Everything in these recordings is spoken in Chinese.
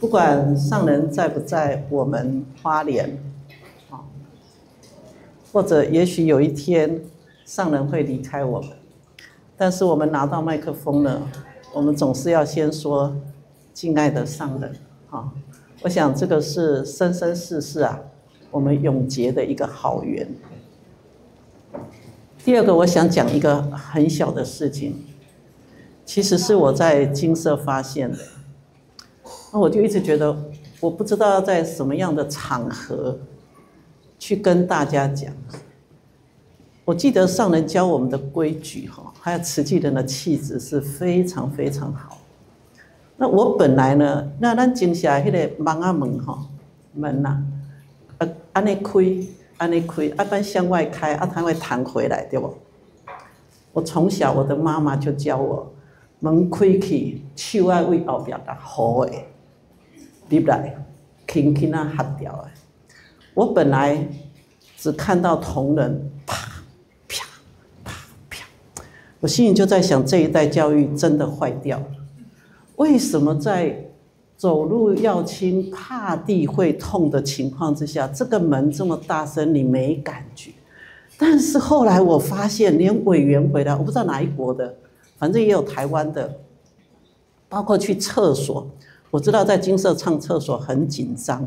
不管上人在不在我们花莲，或者也许有一天上人会离开我们，但是我们拿到麦克风了，我们总是要先说敬爱的上人。我想这个是生生世世我们永结的一个好缘。第二个，我想讲一个很小的事情，其实是我在金色发现的。那我就一直觉得，我不知道要在什么样的场合去跟大家讲。我记得上人教我们的规矩还有慈济人的气质是非常非常好。那我本来呢，那咱静下那个门安尼开，一般向外开，它会弹回来，对不？我从小我的妈妈就教我，门开去，手要为后边打好的。入来，轻轻合掉的。我本来只看到同仁啪啪啪啪，我心里就在想，这一代教育真的坏掉了。为什么在走路要轻、怕地会痛的情况之下，这个门这么大声，你没感觉？但是后来我发现，连委员回来，我不知道哪一国的，反正也有台湾的，包括去厕所。我知道在金色上厕所很紧张，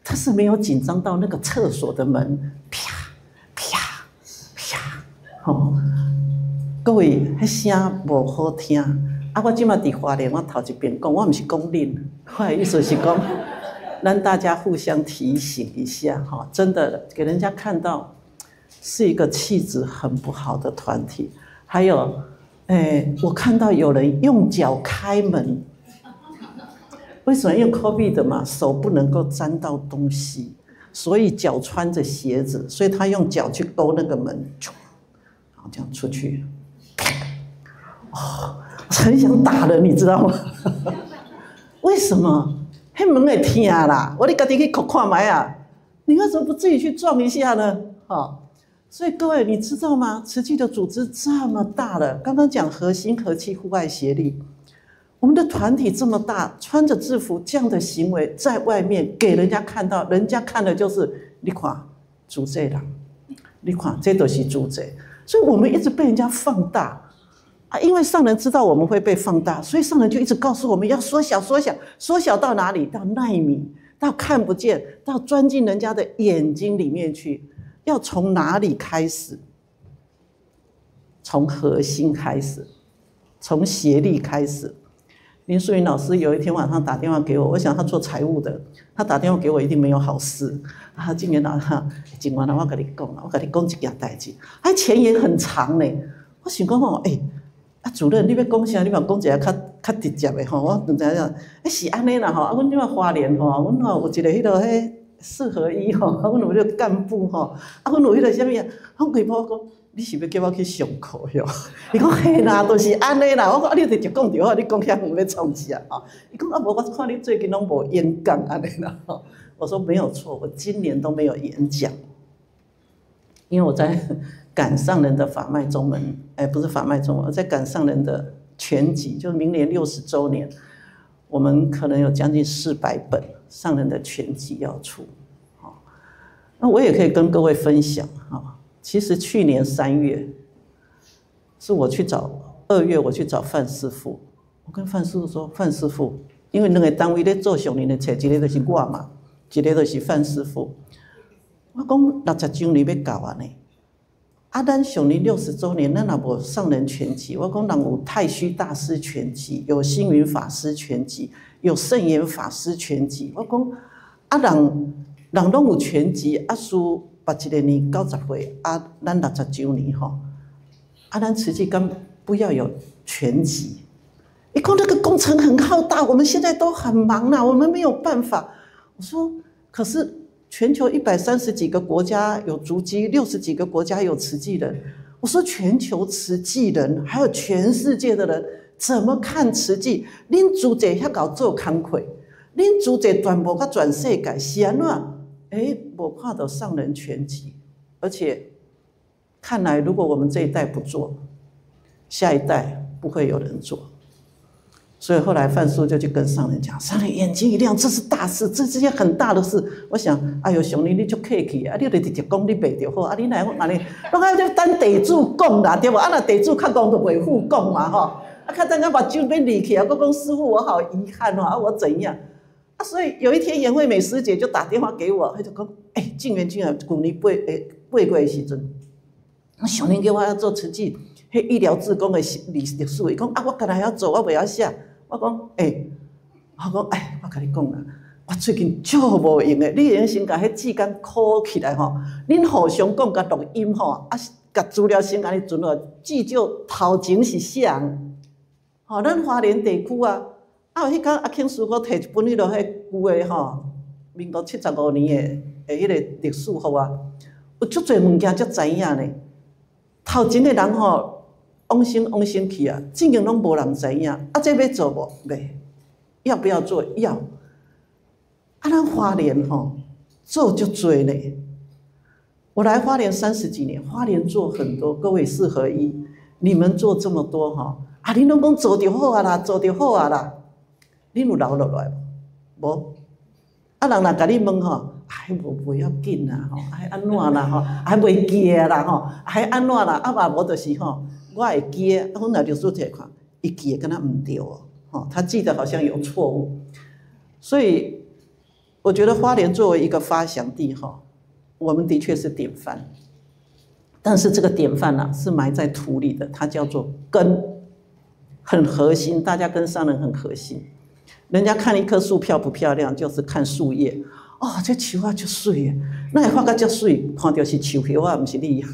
他是没有紧张到那个厕所的门啪啪啪，各位，那声不好听。我现在在花莲，我头一遍讲，我不是讲恁，我的意思是讲，让大家互相提醒一下真的给人家看到是一个气质很不好的团体。还有，我看到有人用脚开门。为什么？因为 COVID 的嘛，手不能够沾到东西，所以脚穿着鞋子，所以他用脚去勾那个门，然后这样出去。很想打人，你知道吗？为什么？那门会痛啦，我你自己去看看卖啊！你为什么不自己去撞一下呢？所以各位，你知道吗？慈济的组织这么大了，刚刚讲核心、和气、互爱、协力。我们的团体这么大，穿着制服这样的行为在外面给人家看到，人家看的就是你看主这人，你看这都是主这，所以我们一直被人家放大因为上人知道我们会被放大，所以上人就一直告诉我们要缩小，缩小到哪里？到奈米，到看不见，到钻进人家的眼睛里面去。要从哪里开始？从核心开始，从协力开始。林淑云老师有一天晚上打电话给我，我想他做财务的，他打电话给我一定没有好事今年今晚我跟你讲我跟你讲一件代志，前言很长呢。我想讲主任你要讲啥？你嘛讲一下较直接的我就知影是安尼啦阮即马花莲阮有一个迄个4合1阮有迄个干部阮有迄个啥物我规波讲。你是要叫我去上课哟？伊讲嘿啦，都是安尼啦。我讲你直接讲就好，你讲遐远要创啥伊讲无，我看你最近拢无演讲安尼啦我说没有错，我今年都没有演讲，因为我在赶上人的法脉中门，不是法脉中门，我在赶上人的全集，就是明年60周年，我们可能有将近400本上人的全集要出那我也可以跟各位分享其实去年3月，是我去找2月我去找范师傅，我跟范师傅说，范师傅，因为两个单位在做上年的册，一个就是我嘛，一个就是范师傅。我讲60周年要搞完呢，咱上年60周年，咱若无上人全集，我讲人有太虚大师全集，有星云法师全集，有圣严法师全集。我讲人拢有全集书。别一个年90岁咱60周年咱慈济敢不要有全集？你讲那个工程很浩大，我们现在都很忙啦，我们没有办法。我说，可是全球130几个国家有足迹，60几个国家有慈济人。我说，全球慈济人，还有全世界的人，怎么看慈济？恁组织遐搞做工课，恁组织全部甲全世界是安怎？我看到上人全集，而且看来如果我们这一代不做，下一代不会有人做。所以后来范叔就去跟上人讲，上人眼睛一亮，这是大事，这是件很大的事。我想，哎呦，上人你就客气啊，你就直接讲你背就好，啊，你哪里，拢爱就等地主讲啦，对不？啊，那地主较讲就袂赴讲嘛，吼。啊，较等下把酒变离去啊，我讲师父，我好遗憾哦，啊，我怎样？啊，所以有一天颜惠美师姐就打电话给我，她就讲，静元君啊，去年八月的时阵，上人叫我要做慈济，迄医疗志工的历史，伊讲啊，我干那要做，我袂晓写。我讲，我甲你讲啦，我最近足无用诶，你用先甲迄志工考起来吼，恁互相讲甲录音吼，啊，甲资料先安尼存落，至少头前是写人，吼，咱花莲地区啊，有迄天阿庆师傅摕一本迄落迄旧诶吼，民国75年诶迄个历史互啊，有足侪物件才知影呢。头前诶人吼。往生去啊，正经拢无人知影。啊，这要做无？袂，要不要做？要。啊，咱花莲吼做就多呢。我来花莲30几年，花莲做很多，各位4合1，你们做这么多哈，啊，恁拢讲做就好啊啦，做就好啊啦，恁有留落来无？啊，人若甲你问吼。无要紧啦吼，安怎啦吼，袂记啦吼，安怎啦？啊嘛无就是吼，我会记，啊，阮来律师摕看，伊记跟他唔对哦，吼，他记得好像有错误，所以我觉得花莲作为一个发祥地哈，我们的确是典范，但是这个典范啊是埋在土里的，它叫做根，很核心，大家跟上人很核心，人家看一棵树漂不漂亮，就是看树叶。哦，这树啊，足水诶！那会发觉足水，看到是树叶啊，不是你。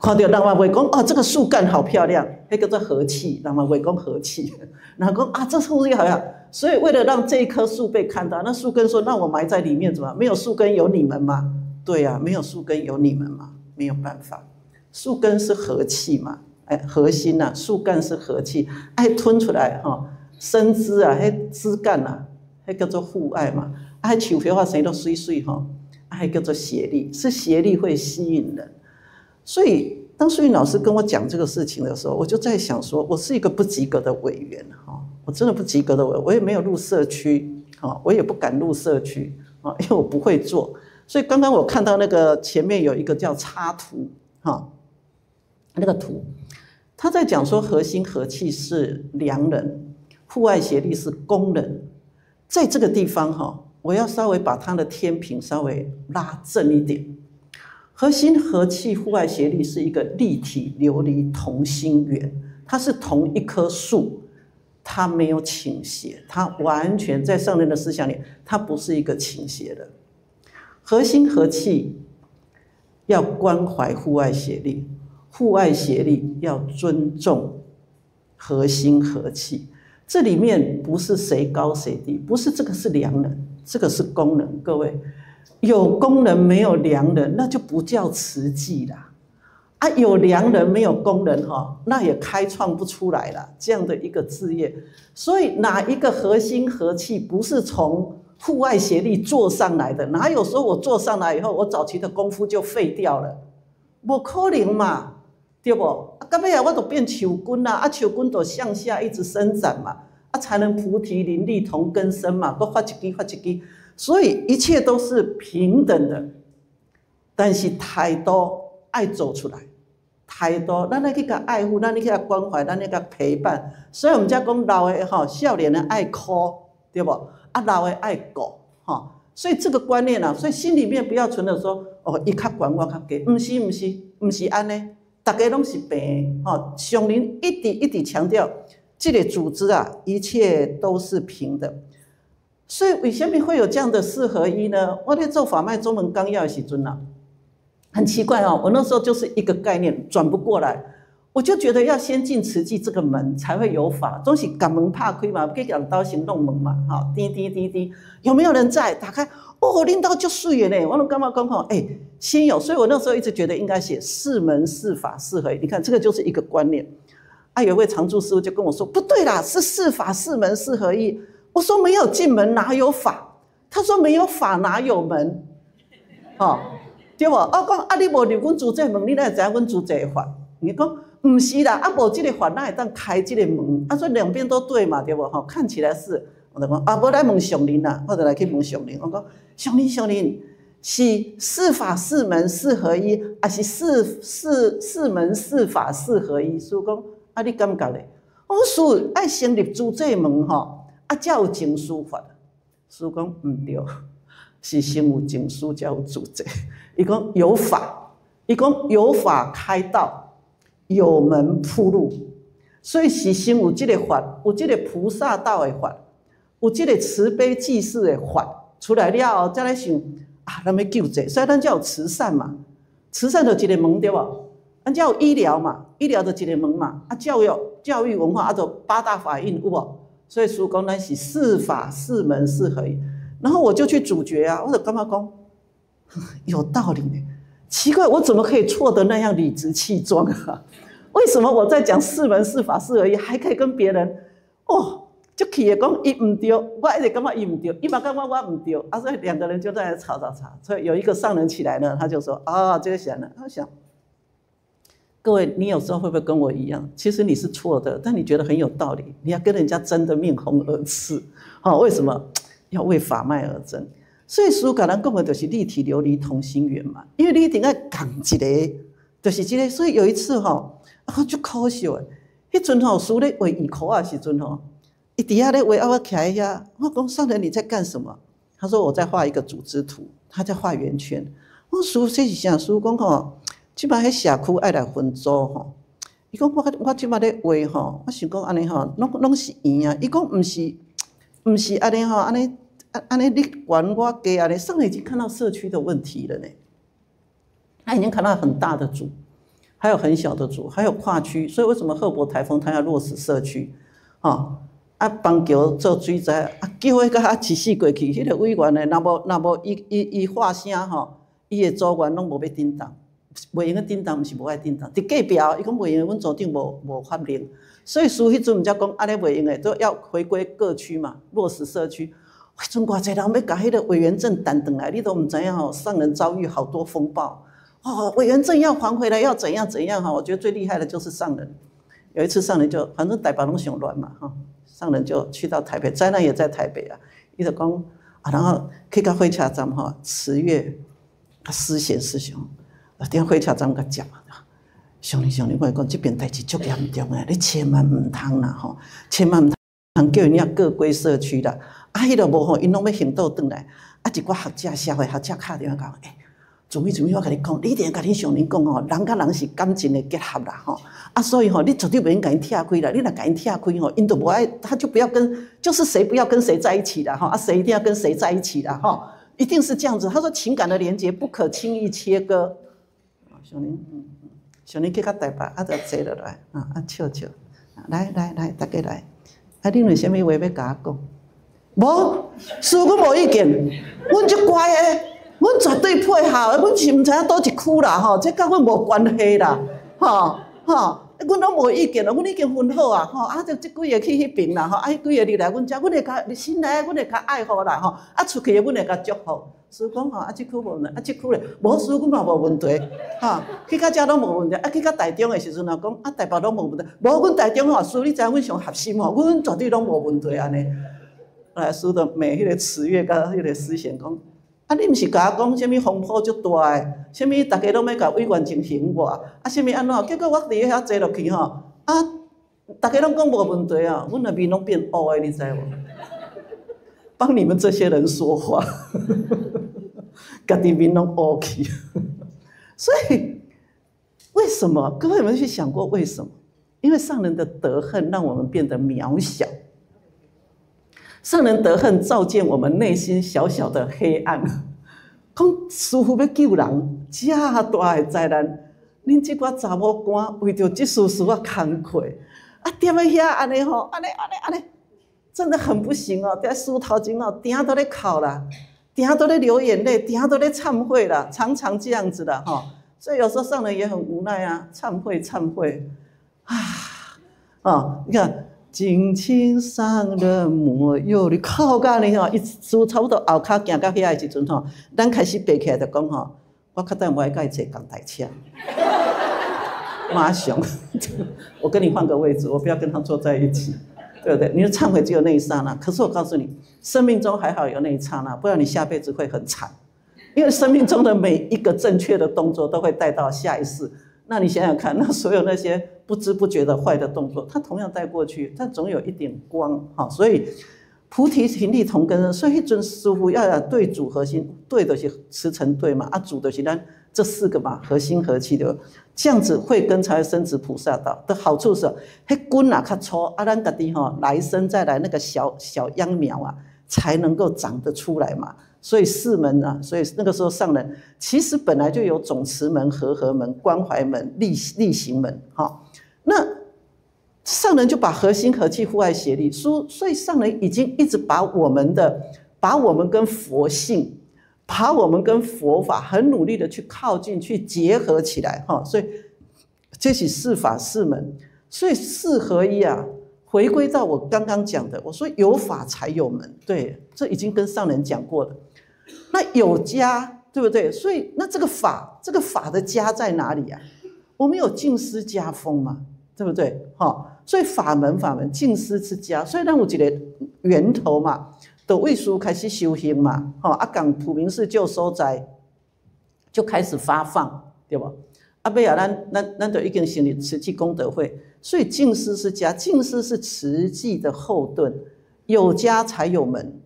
看到人嘛会讲哦，这个树干好漂亮，那叫做和气，人嘛会讲和气。然后讲啊，这树叶好像，所以为了让这一棵树被看到，那树根说：“那我埋在里面怎么？没有树根有你们吗？”对呀，没有树根有你们吗？没有办法，树根是和气嘛，核心呐，树干是和气，吞出来哈，生枝啊，枝干啊，那叫做互爱嘛。树叶啊，生得水水吼，还叫做协力，是协力会吸引人。所以当淑云老师跟我讲这个事情的时候，我就在想说，我是一个不及格的委员哈，我真的不及格的委员，我也没有入社区，我也不敢入社区啊，因为我不会做。所以刚刚我看到那个前面有一个叫插图哈，那个图，他在讲说核心和气是良人，互爱协力是工人，在这个地方哈。我要稍微把它的天平稍微拉正一点，核心和气互爱协力是一个立体琉璃同心圆，它是同一棵树，它没有倾斜，它完全在上人的思想里，它不是一个倾斜的。核心和气要关怀互爱协力，互爱协力要尊重核心和气。这里面不是谁高谁低，不是这个是良人，这个是功能。各位，有功能没有良人，那就不叫慈济啦。啊，有良人没有功能哈，那也开创不出来了这样的一个事业。所以哪一个核心和气不是从互爱协力做上来的？哪有说我做上来以后，我早期的功夫就废掉了？不可能嘛。对不？到尾啊，我就变树根啦，树根就向下一直伸展嘛，才能菩提林立同根生嘛，搁发一支发一支，所以一切都是平等的，但是态度爱走出来，态度咱要去甲爱护，咱要去甲关怀，咱要甲陪伴，所以我们才讲老的吼，少年的爱哭，对不？啊，老的爱顾，吼，所以这个观念啊，所以心里面不要存着说哦，伊较悬我较低，不是安尼。大家拢是平的，上人一直强调，这个组织啊，一切都是平的。所以为什么会有这样的4合1呢？我在做法脉中文纲要的时阵啊，很奇怪哦，我那时候就是一个概念转不过来，我就觉得要先进慈济这个门才会有法，总是把门拍开嘛，给人刀行弄门嘛，哈，滴滴滴滴，有没有人在？打开，哦，领导就水了呢，我都干嘛讲吼，先有，所以我那时候一直觉得应该写4门4法4合一，你看这个就是一个观念。有一位常住师父就跟我说，不对啦，是4法4门4合一。我说没有进门哪有法？他说没有法哪有门？对不？我讲你无入阮主这门，你哪会知影阮主这法？你讲唔是啦，啊，无这个法哪会当开这个门？啊，所以两边都对嘛，对不？吼，看起来是，我就讲啊，无来问上人啦，我就来去问上人。我讲上人是四法四门四合一，还是四门四法四合一？师父讲啊，你感觉咧？我师爱成立主这门吼，啊，才有经书法。师父讲唔对，是先有经书才有主这。伊讲有法，伊讲有法开道。有门铺路，所以是先有这个法，有这个菩萨道的法，有这个慈悲济世的法出来了后，再来想啊，咱要救济，所以咱才有慈善嘛，慈善就一个门对无？咱才有医疗嘛，医疗就一个门嘛，啊，教育文化啊，就八大法印有无？所以师父讲咱是四法四门四合一，然后我就去主角啊，我就感觉讲有道理呢。奇怪，我怎么可以错得那样理直气壮啊？为什么我在讲四门四法四合一，还可以跟别人哦，就气的讲伊唔对，我一直感觉伊唔对，伊嘛感觉我唔对，啊，所以两个人就在那吵。所以有一个上人起来呢，他就说啊，这个想了，他想，各位，你有时候会不会跟我一样？其实你是错的，但你觉得很有道理，你要跟人家争得面红耳赤，好，为什么要为法脉而争？所以师父甲咱讲的就是立体琉璃同心圆嘛，因为你一定要讲一个，就是这个。所以有一次吼，我就可笑的，迄阵吼，师咧画语口啊时阵吼，伊底下咧画，我徛喺遐，我讲上人你在干什么？他说我在画一个组织图，他在画圆圈。我说师父这是啥？师父讲吼，即摆迄社区爱来分组吼。伊讲我即摆咧画吼，我想讲安尼吼，拢是圆啊。伊讲唔是安尼吼，安尼你管我给安尼，上人已经看到社区的问题了呢。他已经看到很大的组，还有很小的组，还有跨区。所以为什么赫伯台风它要落实社区？邦桥做水灾，叫迄个一死过去，迄个委员呢，若无伊发声吼，伊的组员拢无要顶当，袂用个顶当，毋是无爱顶当。伫隔壁，伊讲袂用，阮组长无法令。所以师迄阵毋才讲安尼袂用的，都要回归各区嘛，落实社区。迄阵偌济人要甲迄个委员证弹回来，你都唔知影吼，上人遭遇好多风暴。委员证要还回来，要怎样哈？我觉得最厉害的就是上人。有一次上人就反正台北拢上乱嘛哈，上人就去到台北，灾难也在台北啊。伊就讲啊，然后去到火车站哈，慈月思贤师兄，踮火车站甲接啊。上人，我讲这边代志足严重诶，你千万唔通啦吼，千万唔通叫人家各归社区啦。啊，迄个无吼，因拢要行倒转来。啊，一寡学者、社会学者敲电话讲，做咩？我甲你讲，你一定要甲你上人讲吼，人甲人是感情的结合啦吼。啊，所以吼，你绝对袂用甲因拆开啦，你若甲因拆开吼，因都无爱，他就不要跟，就是谁不要跟谁在一起啦吼，啊，谁一定要跟谁在一起啦吼，一定是这样子。他说情感的连结不可轻易切割。上人去到台北，啊，就坐落来，笑，来，大家来，啊，恁有啥物话要甲我讲？无，师父无意见，阮足乖诶，阮绝对配合，阮是毋知影倒一区啦吼，这甲阮无关系啦，阮拢无意见啦，阮已经分好啊，啊，就即几个去迄边啦，啊，迄几个入来阮遮，阮会甲心内，阮会甲爱护啦，啊，出去阮会甲祝福。师父讲啊，即区无问题，啊，即区咧，无师父嘛无问题，去到遮拢无问题，啊，去到台中的时阵啊，讲啊，台北拢无问题，无阮台中吼，师你知影阮上合心吼，阮绝对拢无问题安尼。来，师就骂迄个慈月甲迄个思贤讲，啊，你毋是甲我讲啥物风波足大诶，啥物大家拢要甲委员证行我，啊，啥物安怎？结果我伫遐坐落去吼，啊，大家拢讲无问题啊，阮那边拢变乌诶，你知无？帮你们这些人说话，家己面拢乌去。所以为什么？各位有没有去想过为什么？因为上人的德恨让我们变得渺小。上人德恨照见我们内心小小的黑暗。讲师父要救人，这大的灾难，恁这寡查某官为着这事啊工课，啊踮在遐安尼吼，安尼，真的很不行哦。在书头前哦，定都在哭啦，定都在流眼泪，定都在忏悔啦，常常这样子的哈。所以有时候上人也很无奈啊，忏悔啊，你看。尽情伤人莫忧虑，靠到呢吼，一书差不多后骹行到遐的时阵吼，咱开始爬起来就讲吼，我较等我爱甲伊坐共台车。妈熊，我跟你换个位置，我不要跟他坐在一起，对不对？你的忏悔只有那一刹那，可是我告诉你，生命中还好有那一刹那，不然你下辈子会很惨。因为生命中的每一个正确的动作都会带到下一世。那你想想看，那所有那些不知不觉的坏的动作，它同样带过去，它总有一点光。所以菩提停利同根生，所以那阵师父要对主核心，对的是持成对嘛，主的是咱这4个嘛，核心和气的，这样子慧根才会升至菩萨道的好处是，那根啊较粗，咱家己来生再来那个小秧苗啊，才能够长得出来嘛。所以4门啊，所以那个时候上人其实本来就有总持门、和合门、关怀门、力行门。那上人就把核心和气互爱协力，所以上人已经一直把我们跟佛性，把我们跟佛法很努力的去靠近、去结合起来。所以这是4法4门，所以4合一啊。回归到我刚刚讲的，我说有法才有门，对，这已经跟上人讲过了。那有家，对不对？所以那这个法的家在哪里啊？我们有净思家风嘛，对不对？所以法门净思之家，所以咱有一个源头嘛，就为师开始修行嘛，讲普明寺旧所在就开始发放，对吧？尾啊，咱就已经成立慈济功德会，所以净思是家，净思是慈济的后盾，有家才有门，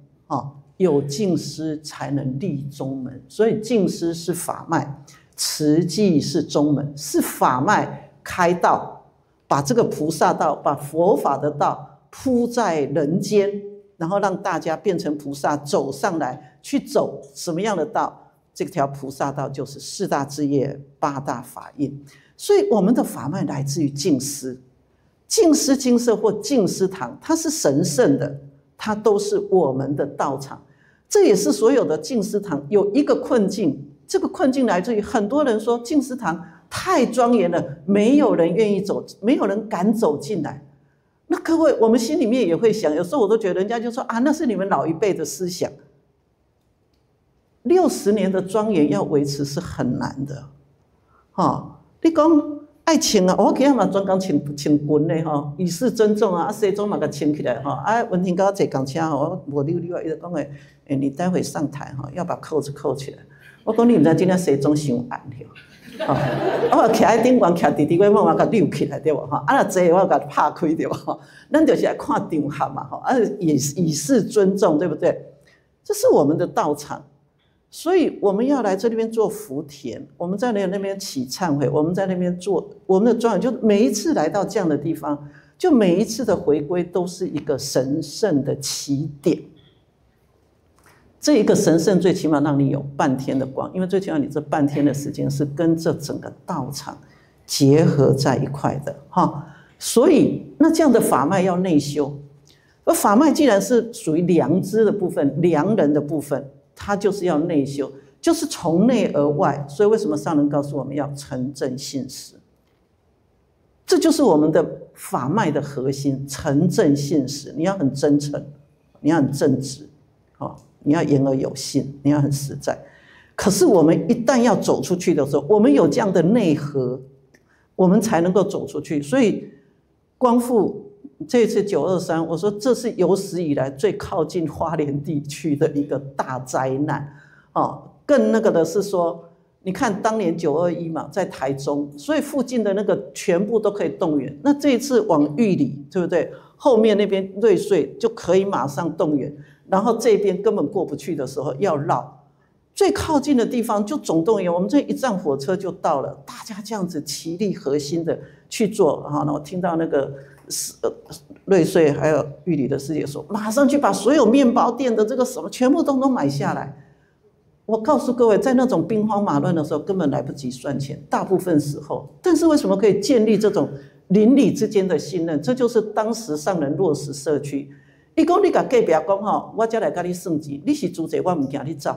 有净思才能立宗门，所以净思是法脉，慈济是宗门，是法脉开道，把这个菩萨道，把佛法的道铺在人间，然后让大家变成菩萨，走上来，去走什么样的道？这条菩萨道就是4大志业、8大法印，所以我们的法脉来自于净思，净思精舍或净思堂，它是神圣的，它都是我们的道场。这也是所有的净思堂有一个困境，这个困境来自于很多人说净思堂太庄严了，没有人愿意走，没有人敢走进来。那各位，我们心里面也会想，有时候我都觉得人家就说那是你们老一辈的思想。60年的庄严要维持是很难的，你讲爱穿啊，我今日嘛专讲穿裙嘞，以示尊重啊，西装嘛给穿起来，文婷跟我坐公车，我溜溜一直讲的，你待会上台要把扣子扣起来。我讲你唔知今天西装伤暗了，我徛喺顶悬徛直直，我嘛给溜起来对不？若坐我给拍开对不？咱就是来看场合嘛，以示尊重，对不对？这是我们的道场。所以我们要来这边做福田，我们在那边起忏悔，我们在那边做我们的庄严，就每一次来到这样的地方，就每一次的回归都是一个神圣的起点。这一个神圣最起码让你有半天的光，因为最起码你这半天的时间是跟这整个道场结合在一块的所以那这样的法脉要内修，而法脉既然是属于良知的部分、良人的部分，它就是要内修，就是从内而外。所以为什么上人告诉我们要诚正信实？这就是我们的法脉的核心，诚正信实。你要很真诚，你要很正直，你要言而有信，你要很实在。可是我们一旦要走出去的时候，我们有这样的内核，我们才能够走出去。所以光复这一次923，我说这是有史以来最靠近花莲地区的一个大灾难更那个的是说，你看当年921嘛，在台中，所以附近的那个全部都可以动员。那这一次往玉里，对不对？后面那边瑞穗就可以马上动员，然后这边根本过不去的时候要绕，最靠近的地方就总动员，我们这一站火车就到了，大家这样子齐力核心的去做那我听到那个瑞穗还有玉里的师姐说，马上去把所有面包店的这个什么全部都买下来。我告诉各位，在那种兵荒马乱的时候，根本来不及算钱，大部分时候。但是为什么可以建立这种邻里之间的信任？这就是当时上人落实社区。他说你跟隔壁讲我才来跟你算钱，你是租者我不怕你走，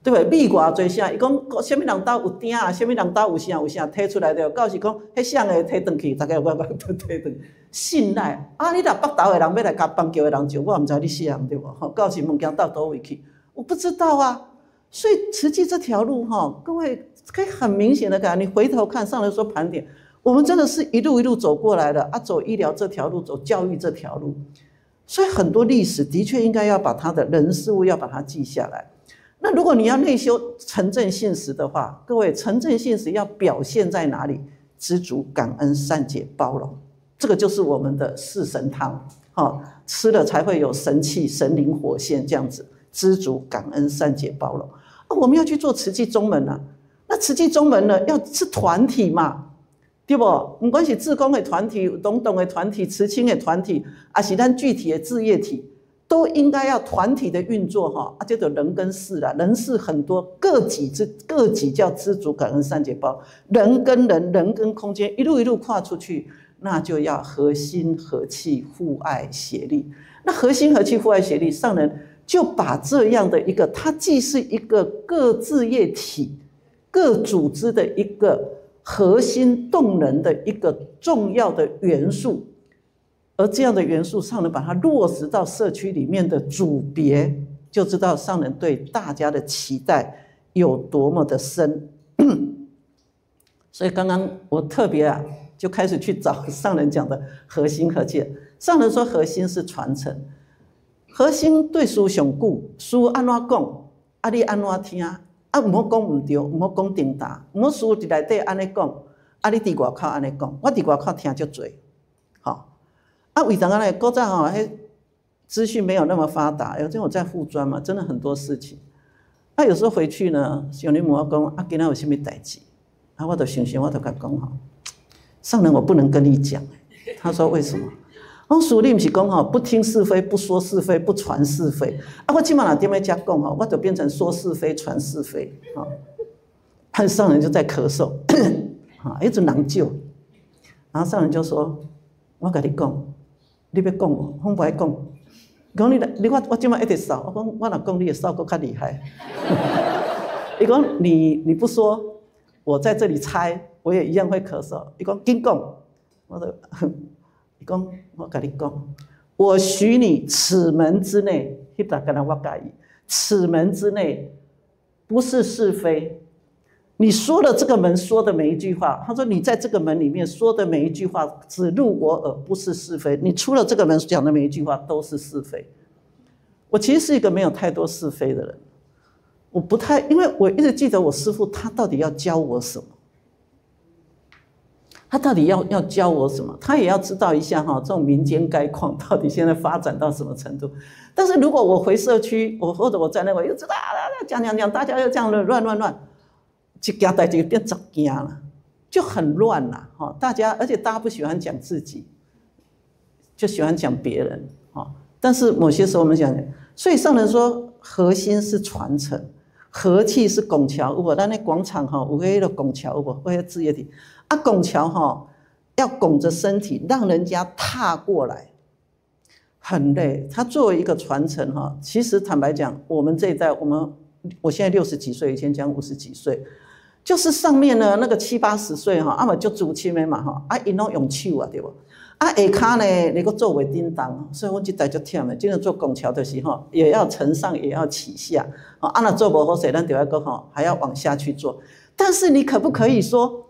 对不对？米偌多啥？他说什么人家有鼎啊，什么人家有啥提出来的，到时讲那啥的提回去，大概我提回去。信赖你若北投的人要来甲邦桥的人借，我不知道你啥人对不？到时物件到倒位去，我不知道啊。所以慈济这条路各位可以很明显的看，你回头看上来说盘点，我们真的是一路一路走过来的啊，走医疗这条路，走教育这条路，所以很多历史的确应该要把它的人事物要把它记下来。那如果你要内修诚正信实的话，各位诚正信实要表现在哪里？知足、感恩、善解、包容，这个就是我们的四神汤。吃了才会有神气、神灵、火线这样子。知足、感恩、善解、包容。我们要去做慈济宗门啊，那慈济宗门呢，要是团体嘛。对不？不管是志工的团体、懂的团体、慈亲的团体，还是咱具体的志业体，都应该要团体的运作哈。这就人跟事啦，人事很多，各己叫知足、感恩、善解、包容。人跟人、人跟空间，一路一路跨出去，那就要合心、合气、互爱、协力。那合心、合气、互爱、协力，上人就把这样的一个，它既是一个各志业体、各组织的一个核心动能的一个重要的元素，而这样的元素，上人把它落实到社区里面的组别，就知道上人对大家的期待有多么的深。所以刚刚我特别就开始去找上人讲的核心和气。上人说核心是传承，核心对事上久，事安怎讲，你安怎听。唔好讲唔对，唔好讲顶答，唔好事伫内底安尼讲，你伫外口安尼讲，我伫外口听足多，为什么呢？古早资讯没有那么发达，因为我在护专嘛，真的很多事情。有时候回去呢，有人问我讲，今仔有什么代志？我就想想，我就甲讲上人我不能跟你讲。他说为什么？我说你不是讲不听是非，不说是非，不传是非。我起码哪点在家讲我就变成说是非，传是非。上人就在咳嗽，一直难救。然后上人就说：“我跟你讲，你要讲我不爱讲。讲你我今晚一直扫，我讲我若讲你的扫更较厉害。伊讲你不说，我在这里猜，我也一样会咳嗽。伊讲紧讲，我就。”我跟你讲，我许你此门之内，此门之内不是是非。你说了这个门说的每一句话，他说你在这个门里面说的每一句话只入我耳，不是是非。你出了这个门讲的每一句话都是是非。我其实是一个没有太多是非的人，我不太，因为我一直记得我师父他到底要教我什么。他到底要教我什么？他也要知道一下这种民间概况到底现在发展到什么程度。但是如果我回社区，或者我在那个又知道讲，大家又这样乱，一件代志变10件了，就很乱了大家，而且大家不喜欢讲自己，就喜欢讲别人但是某些时候我们讲，所以上人说核心是传承，和气是拱桥，有无？咱那广场有迄个拱桥有无？有迄志业体。拱桥要拱着身体，让人家踏过来，很累。它作为一个传承其实坦白讲，我们这一代，我现在60几岁，以前讲50几岁，就是上面呢那个70、80岁嘛就主亲的嘛因拢用手对不？下骹呢那个做为叮当，所以我这代就忝的。真正做拱桥的时候，也要承上，也要启下。那做不好势，咱就要个还要往下去做。但是你可不可以说？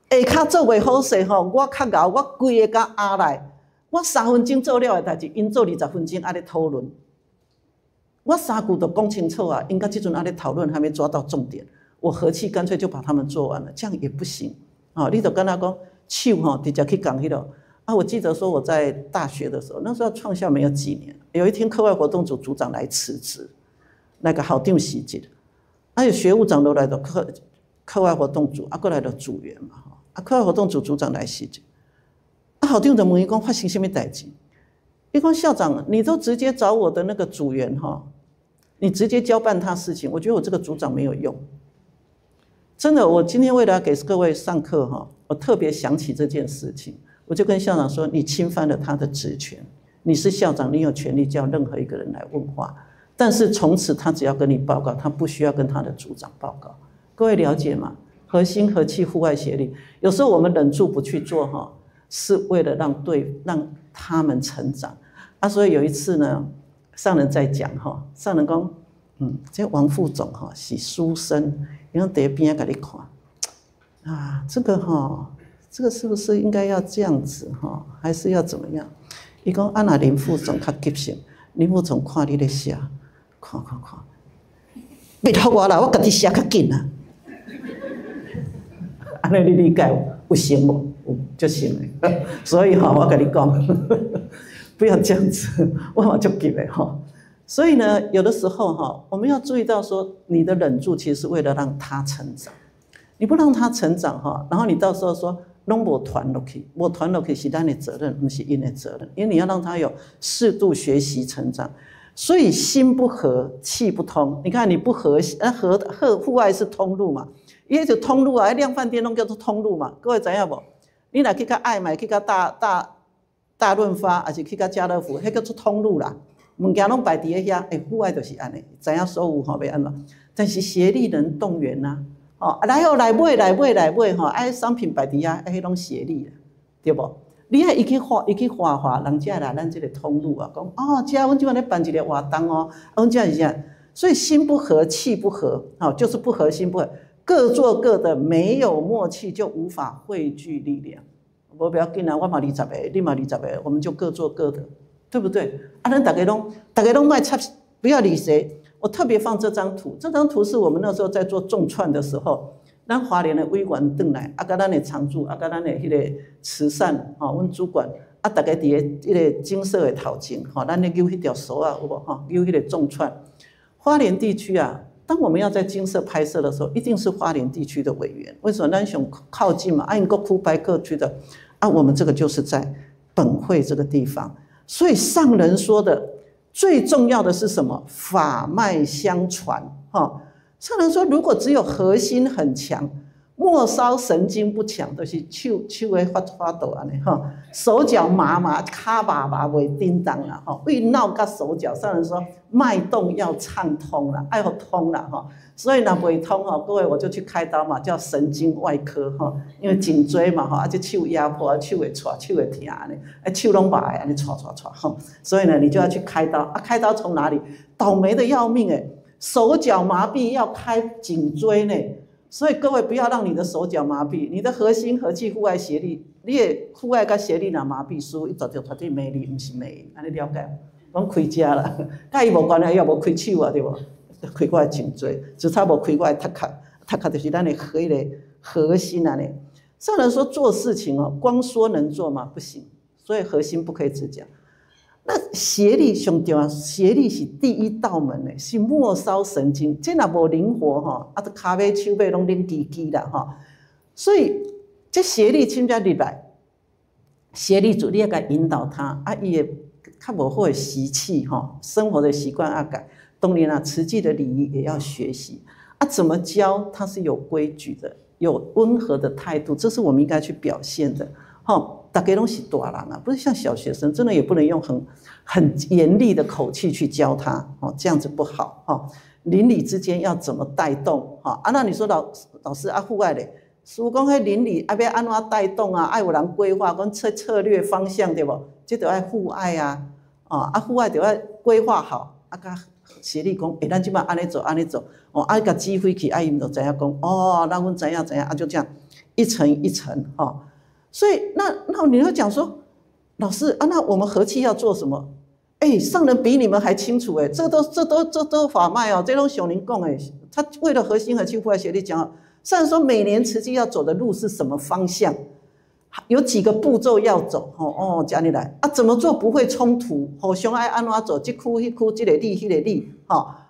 下骹做袂好势我较熬，我规个甲压来，我3分钟做了的代志，因做20分钟咧讨论，我3句就讲清楚因甲这阵咧讨论，还没抓到重点，我和气干脆就把他们做完了，这样也不行你就跟他讲手直接去讲迄个我记得说我在大学的时候，那时候创校没有几年，有一天课外活动组组长来辞职，那个校长辞职，有学务长都来到课外活动组过来的组员嘛课外活动组组长来辞职校长就问伊讲发生什么代志？伊讲校长，你都直接找我的那个组员你直接交办他事情，我觉得我这个组长没有用。真的，我今天为了给各位上课我特别想起这件事情，我就跟校长说，你侵犯了他的职权，你是校长，你有权利叫任何一个人来问话，但是从此他只要跟你报告，他不需要跟他的组长报告。各位了解吗？核心、和气、互爱、协力，有时候我们忍住不去做是为了让他们成长所以有一次呢，上人在讲上人讲这王副总是书生，然后在边给你看这个这个是不是应该要这样子哈，还是要怎么样？伊讲啊，那林副总较急性，林副总看你咧写，看，别托我啦，我家己写较紧啊。安尼你理解有成无？有就成的。所以哈，我跟你讲，不要这样子，我嘛就急的哈。所以呢，有的时候哈，我们要注意到说，你的忍住其实是为了让他成长。你不让他成长哈，然后你到时候说拢无传落去，无传落去是咱的责任，不是因的责任，因为你要让他有适度学习成长。所以心不和，气不通。你看你不和，户外是通路嘛，伊就通路啊，量贩店拢叫做通路嘛。各位知影无？你若去到爱买，去到大润发，还是去到家乐福，迄叫做通路啦。物件拢摆伫咧遐，户外就是安尼，知影所有吼要安怎？但是协力能动员呐，来来买吼，商品摆伫遐，迄拢协力啦，对不？你爱伊去画，人家来咱这个通路啊，讲这阮即摆咧办一个活动哦，阮这是这样，所以心不和，气不和，就是不和心不和，各做各的，没有默契就无法汇聚力量。无不要紧啊，我嘛20个，你嘛20个，我们就各做各的，对不对？咱大家拢卖插，不要理谁。我特别放这张图，这张图是我们那时候在做重串的时候。咱花莲的委员转来，甲咱的常驻，甲咱的迄个慈善，阮主管，大家伫个迄个金色的头前，咱咧揪迄条绳啊，有无？揪迄个重串。花莲地区啊，当我们要在金色拍摄的时候，一定是花莲地区的委员。为什么？咱想靠近嘛，因各区拍各区的，我们这个就是在本会这个地方。所以上人说的最重要的是什么？法脉相传，上人说，如果只有核心很强，末梢神经不强，就是手会发抖安尼手脚麻麻，脚麻麻袂叮当啦胃闹甲手脚，上人说脉动要畅通啦，要通啦所以若袂通各位我就去开刀嘛，叫神经外科因为颈椎嘛这手压迫，手会喘，手会疼安尼，手拢麻安尼喘，所以呢你就要去开刀开刀从哪里？倒霉的要命手脚麻痹要开颈椎呢，所以各位不要让你的手脚麻痹，你的核心和气户外协力，你的户外跟协力若麻痹，输一早就绝对没力，不是没，安尼了解？拢开遮啦，甲伊无关系，伊也无开手啊，对无？开我的颈椎，只差无开我的头壳就是咱的迄个核心啊呢。上人说做事情光说能做吗？不行，所以核心不可以只讲。那协力上重要，协力是第一道门是末梢神经，这若无灵活就骹尾手尾拢拎叽叽啦所以这协力请才入来，协力主你要甲引导他伊会较无好的习气生活的习惯要改。当然慈济的礼仪也要学习怎么教他是有规矩的，有温和的态度，这是我们应该去表现的大家都是大人不是像小学生，真的也不能用很严厉的口气去教他这样子不好邻里之间要怎么带动那你说老师户外嘞，师父讲迄邻里要安怎带动要有人规划讲策略方向对不？这就要户外户外就要规划好甲协力讲咱即摆安尼走甲指挥去伊们就知影讲咱阮知影就这样一层一层所以那你会讲说，老师那我们和气要做什么？上人比你们还清楚这都法脉这都小林讲他为了核心和气户外协力讲上人说每年慈济要走的路是什么方向？有几个步骤要走这样来怎么做不会冲突？互相爱安怎走？这区迄区，这个里迄个里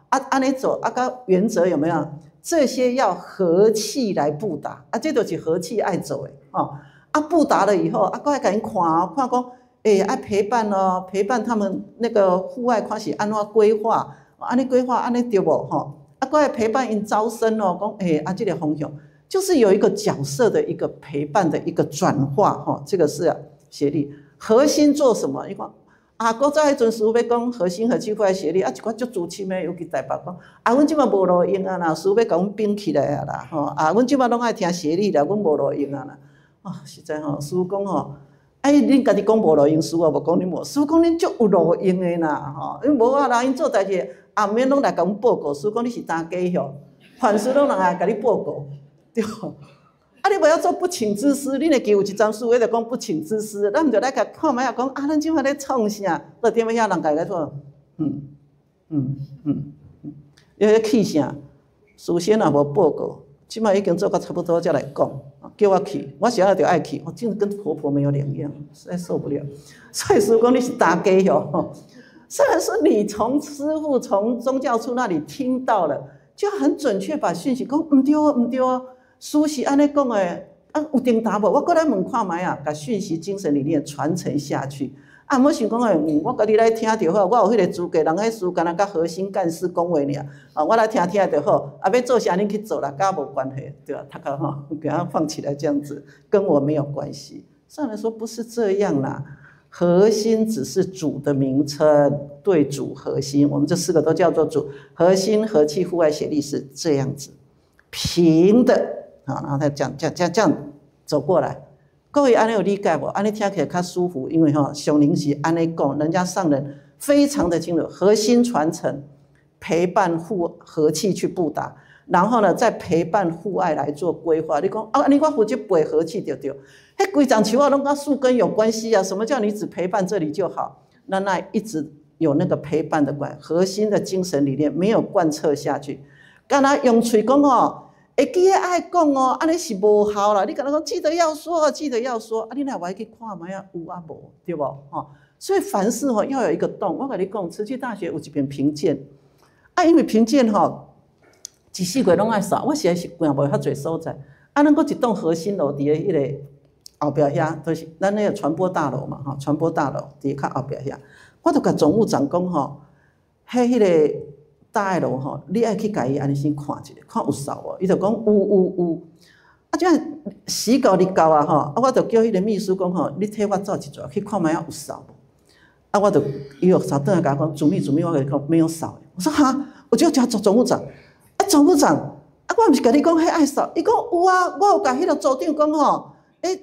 安尼走甲原则有没有？这些要和气来布达这就是和气爱走布达了以后还要给人看讲爱陪伴陪伴他们那个户外看是安怎规划，安尼规划安尼对无还要陪伴因招生讲这个方向就是有一个角色的一个陪伴的一个转化这个是协力。核心做什么？你看古早迄阵师父要讲核心和气户外协力一寡足自深的，尤其台北讲阮即摆无路用啦，师父要甲阮并起来啦阮即摆拢爱听协力啦，阮无路用啦实在师父讲恁家己讲无路用，师父无讲恁无，师父讲恁足有路用的啦因无啦，因做代志暗暝拢来甲阮报告，师父讲你是担假吼，凡事拢人来甲你报告，对啊，你不要做不请之师，你的记有一张书，我就讲不请之师，咱就来甲看卖啊，讲啊，咱即摆咧创啥？到点仔人家来做，你咧气啥？事先也无报告，即摆已经做到差不多才来讲，叫我去，我现在就爱去，我真的跟婆婆没有两样，实在受不了。所以师父讲你是大家哦，虽然说你从师父从宗教处那里听到了，就很准确把讯息讲唔对哦，唔对哦。书是安尼讲的，啊有定答无？我过来问看卖啊，把讯息、精神理念传承下去。啊，莫想讲我家己来听就好，我有迄个资格，人迄书干那甲核心干事讲话尔，啊，我来听听就好。啊，要做啥恁去做啦，甲我无关系，对吧？他讲哈，给他放起来这样子，跟我没有关系。上来说不是这样啦，核心只是主的名称，对主核心，我们这4个都叫做主核心、和气、户外协力是这样子平的。好，然后他这样走过来，各位安尼有理解不？安尼听起来较舒服，因为上人是安尼讲，人家上人非常的清楚，核心传承，陪伴和气去布达，然后呢，再陪伴户外来做规划。你讲啊，你我负责陪和气对对，迄规张树啊，拢跟树根有关系啊。什么叫你只陪伴这里就好？那一直有那个陪伴的关，核心的精神理念没有贯彻下去，干那用嘴讲会记得爱讲哦，安尼是无效啦。你跟他讲记得要说，记得要说，啊，你若去看卖啊，有啊无，对不？所以凡事要有一个洞。我跟你讲，慈济大学有一篇评鉴，啊，因为评鉴一4月拢爱扫，我实在是逛无遐侪所在。啊，咱佫一栋核心楼伫咧迄个后壁遐，就是咱那个传播大楼嘛，传播大楼伫较后壁遐，我就甲总务长讲迄个。大爱楼你爱去甲伊安尼先看一下，看有扫无？伊就讲有。啊，这样时到日到啊我就叫迄个秘书讲你替我走一撮去看卖有扫无？啊，我就伊又扫转来甲我讲，主秘，我甲你讲没有扫。我说哈，我就叫总务长，啊，总务长，啊，我毋是甲你讲迄爱扫，伊讲有啊，我有甲迄个组长讲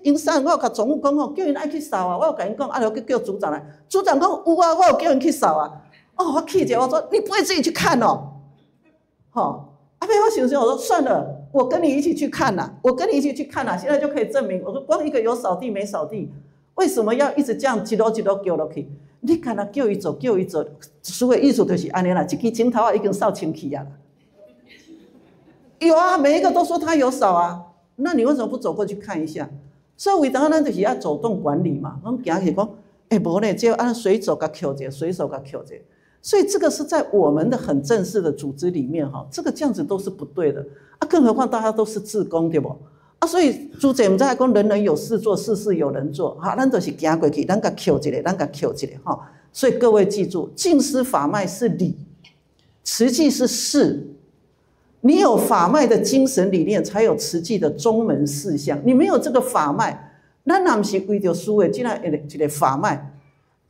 营山我有甲总务讲叫因爱去扫啊，我有甲因讲，啊，就叫组长来，组长讲有啊，我有叫因去扫啊。我气一下，我说你不会自己去看哦，阿飞，我想想，我说算了，我跟你一起去看啦，现在就可以证明。我说光一个有扫地没扫地，为什么要一直这样一路叫落去？你干那叫伊做，所谓艺术就是安尼啦，一支镜头已经扫清气啊。有啊，每一个都说他有扫啊，那你为什么不走过去看一下？所以为当咱就是要走动管理嘛，我们行起讲，无呢，只有按随手甲扣者，随手甲扣者。所以这个是在我们的很正式的组织里面这个这样子都是不对的啊，更何况大家都是志工，对不？啊，所以主持人在讲人人有事做，事事有人做，咱就是行过去，咱甲扣一个，所以各位记住，净思法脉是理，慈济是事。你有法脉的精神理念，才有慈济的宗门事项。你没有这个法脉，咱若不是为着书的这样一个法脉。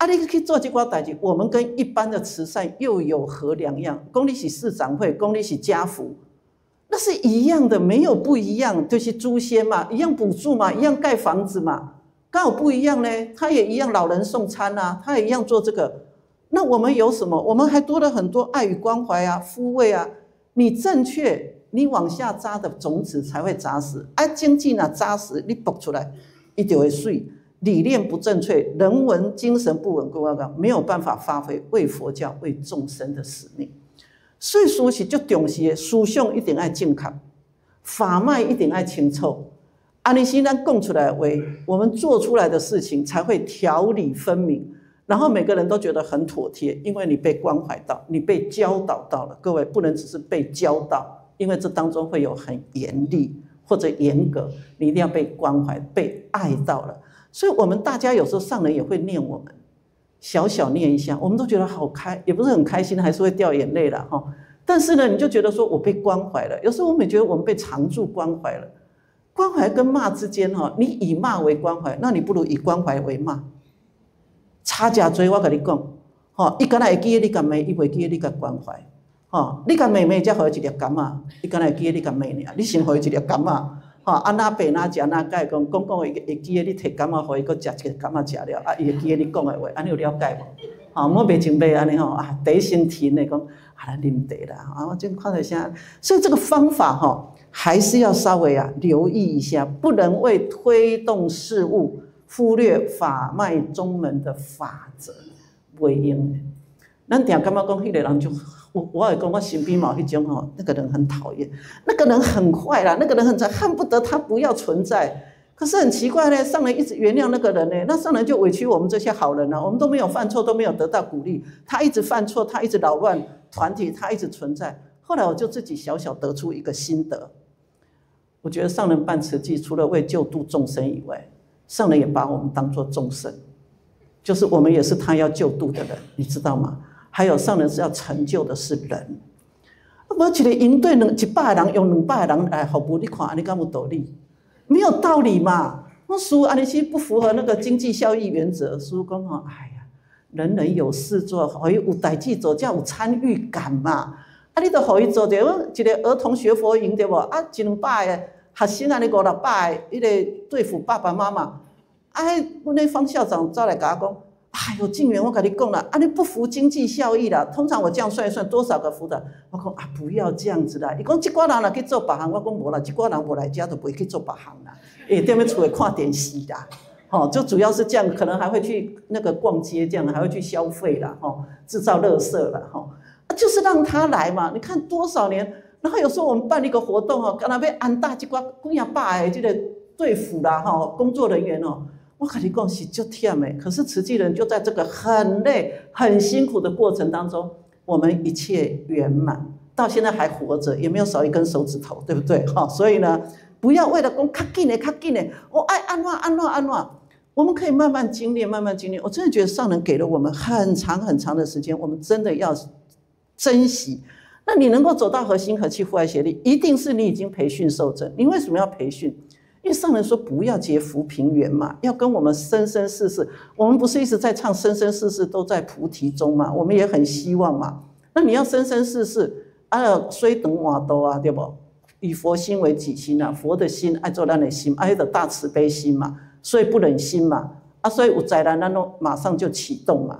你去做这挂代志，我们跟一般的慈善又有何两样？讲你是市长会，讲你是家福，那是一样的，没有不一样，就是诛仙嘛，一样补助嘛，一样盖房子嘛，刚好不一样呢。他也一样老人送餐啊，他也一样做这个。那我们有什么？我们还多了很多爱与关怀啊，抚慰啊。你正确，你往下扎的种子才会扎实。经济呢扎实，你拔出来，一就会水。理念不正确，人文精神不稳固，没有办法发挥为佛教、为众生的使命。所以说是最重视的，思想一定要正确，法脉一定要清楚。安尼先咱讲出来的话，我们做出来的事情才会条理分明，然后每个人都觉得很妥帖，因为你被关怀到，你被教导到了。各位不能只是被教导，因为这当中会有很严厉或者严格，你一定要被关怀、被爱到了。所以我们大家有时候上人也会念我们，小小念一下，我们都觉得好开，也不是很开心，还是会掉眼泪啦但是呢，你就觉得说我被关怀了。有时候我们也觉得我们被常住关怀了。关怀跟骂之间你以骂为关怀，那你不如以关怀为骂。差真多，我跟你讲，伊敢若会记得你甲骂，伊袂记得你甲关怀。你甲骂才互伊一粒柑仔，伊敢若会记得你甲骂尔，你先互伊一粒柑仔。哪白哪食哪解讲会记得你摕柑仔，互伊佫食一个柑仔食了，伊会记得你讲的话，安尼有了解无？莫袂情袂安尼第一先提呢讲，来啉茶啦，我就看到啥，所以这个方法还是要稍微留意一下，不能为推动事物忽略法脉宗门的法则，不用的。咱常感觉讲，迄个人就我会讲，我身边某迄种那个人很讨厌，那个人很坏啦，那个人很恨不得他不要存在。可是很奇怪呢，上人一直原谅那个人呢，那上人就委屈我们这些好人啊，我们都没有犯错，都没有得到鼓励，他一直犯错，他一直扰乱团体，他一直存在。后来我就自己小小得出一个心得，我觉得上人办慈济除了为救度众生以外，上人也把我们当作众生，就是我们也是他要救度的人，你知道吗？还有上人是要成就的是人，我一个营队100个人用200个人来服务，你看你敢有道理？没有道理嘛！我师父安尼是不符合那个经济效益原则。师父讲哎呀，人人有事做，互伊有代志做，才有参与感嘛。你就互伊做着一个儿童学佛营对无？100-200个学生安尼500-600个，迄个对付爸爸妈妈。阮那方校长走来甲我讲。哎呦，静远，我跟你讲了，你不服经济效益啦。通常我这样算一算，多少个辅导？我讲不要这样子啦。你讲这挂人来去做别行，我讲无啦，这挂人无来家都不会去做别行啦。在那厝里看电视啦，就主要是这样，可能还会去那个逛街，这样还会去消费啦，制造垃圾啦，就是让他来嘛。你看多少年，然后有时候我们办一个活动刚才要安大这挂几啊百的这个队服啦，工作人员我跟你讲是就忝的，可是慈济人就在这个很累、很辛苦的过程当中，我们一切圆满，到现在还活着，也没有少一根手指头，对不对？所以呢，不要为了讲较紧的，我爱安怎，我们可以慢慢经历，慢慢经历。我真的觉得上人给了我们很长很长的时间，我们真的要珍惜。那你能够走到核心和气互爱协力，一定是你已经培训受证。你为什么要培训？因为上人说不要结福平缘嘛，要跟我们生生世世。我们不是一直在唱生生世世都在菩提中嘛，我们也很希望嘛。那你要生生世世虽等瓦多对不？以佛心为己心佛的心爱做咱的心，那个大慈悲心嘛，所以不忍心嘛，所以有灾难咱马上就启动嘛，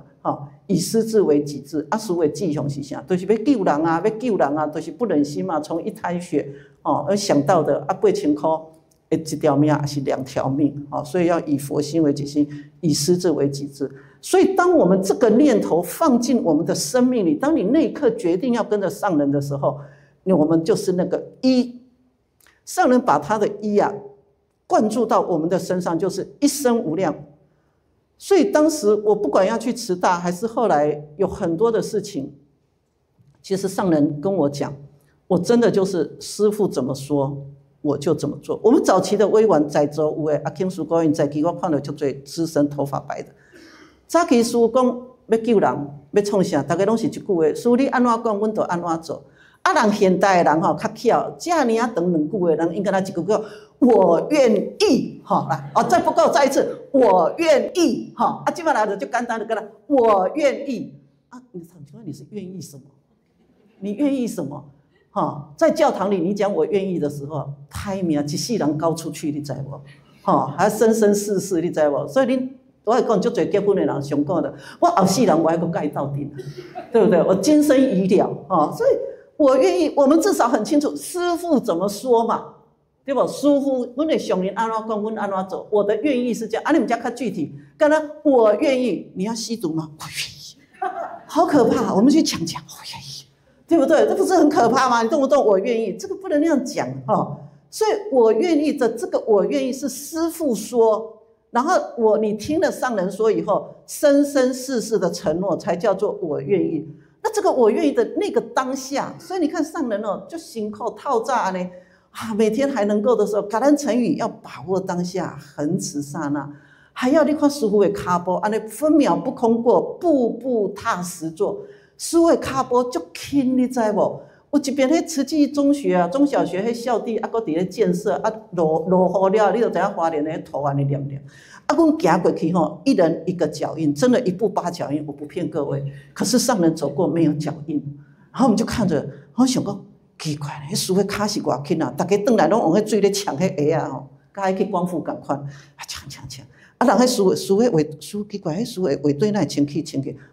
以失智为己智，师父的志向是啥？就是要救人要救人就是不忍心嘛，从一滩血而想到的8000块。一条命还是2条命，所以要以佛心为己心，以失智为己智。所以，当我们这个念头放进我们的生命里，当你那一刻决定要跟着上人的时候，我们就是那个一。上人把他的一灌注到我们的身上，就是一生无量。所以当时我不管要去慈大，还是后来有很多的事情，其实上人跟我讲，我真的就是师父怎么说。我就怎么做。我们早期的委员在座有的阿庆叔高因在期我看到就最资深头发白的。早期师父讲要救人，要创啥，大家拢是一句话：师父你安怎讲，阮就安怎做。人现代的人较巧，这尔长2句话，人应该来一句叫“我愿意”来再不够，再一次“我愿意”这摆来就简单的跟他“我愿意”你请问你是愿意什么？你愿意什么？在教堂里，你讲我愿意的时候，歹命一世人交出去，你知无？还生生世世，你知无？所以我会讲，足侪结婚的人上讲的，我后世人我还阁甲伊斗阵，对不对？我今生已了，所以我愿意。我们至少很清楚师父怎么说嘛，对不？师父，阮的上人安怎讲，阮安怎做。我的愿意是这样，你们家较具体。刚刚我愿意，你要吸毒吗？我愿意，好可怕！我们去抢，我愿意。对不对？这不是很可怕吗？你动不动我愿意，这个不能那样讲所以我愿意的这个我愿意是师父说，然后你听了上人说以后，生生世世的承诺才叫做我愿意。那这个我愿意的那个当下，所以你看上人就心口套炸呢每天还能够的时候，感恩成语要把握当下，恒持刹那，还要你看师父的脚步，分秒不空过，步步踏实做。师父的脚步足轻，你知无？有一边迄慈济中学中小学迄校地搁伫咧建设落雨了，你就知影花莲的土安尼凉凉。阮行过去一人一个脚印，真的1步8脚印，我不骗各位。可是上人走过没有脚印，然后我们就看着，我想讲奇怪，迄师父脚是偌轻大家转来拢往迄水咧抢迄鞋甲迄去光复共款抢。人迄师父奇怪，迄师父的卫队哪会清气？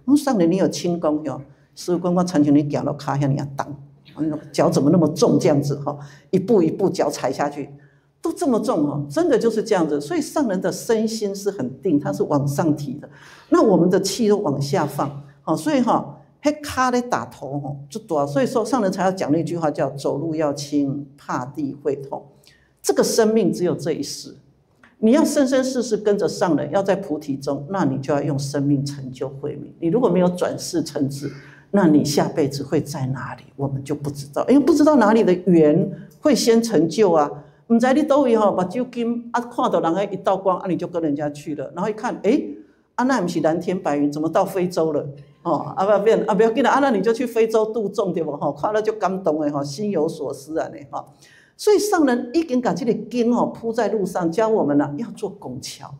我说上人你有轻功哟。师傅讲我参像你走路脚遐尔重，脚怎么那么重这样子哈？一步一步脚踩下去，都这么重哦，真的就是这样子。所以上人的身心是很定，它是往上提的，那我们的气都往下放，好，所以哈。迄脚咧打头吼就大，所以说上人才要讲那句话叫走路要轻，怕地会痛。这个生命只有这一世，你要生生世世跟着上人，要在菩提中，那你就要用生命成就慧命。你如果没有转世成智，那你下辈子会在哪里？我们就不知道，因为不知道哪里的缘会先成就啊。唔知你倒位吼，目睭金啊，看到人家一道光啊，你就跟人家去了，然后一看，啊那不是蓝天白云，怎么到非洲了？哦，不要紧啦，那你就去非洲度众对不？哈，看了就感动的哈，心有所思啊呢哈。所以上人已经把这个根哦铺在路上，教我们了要做拱桥。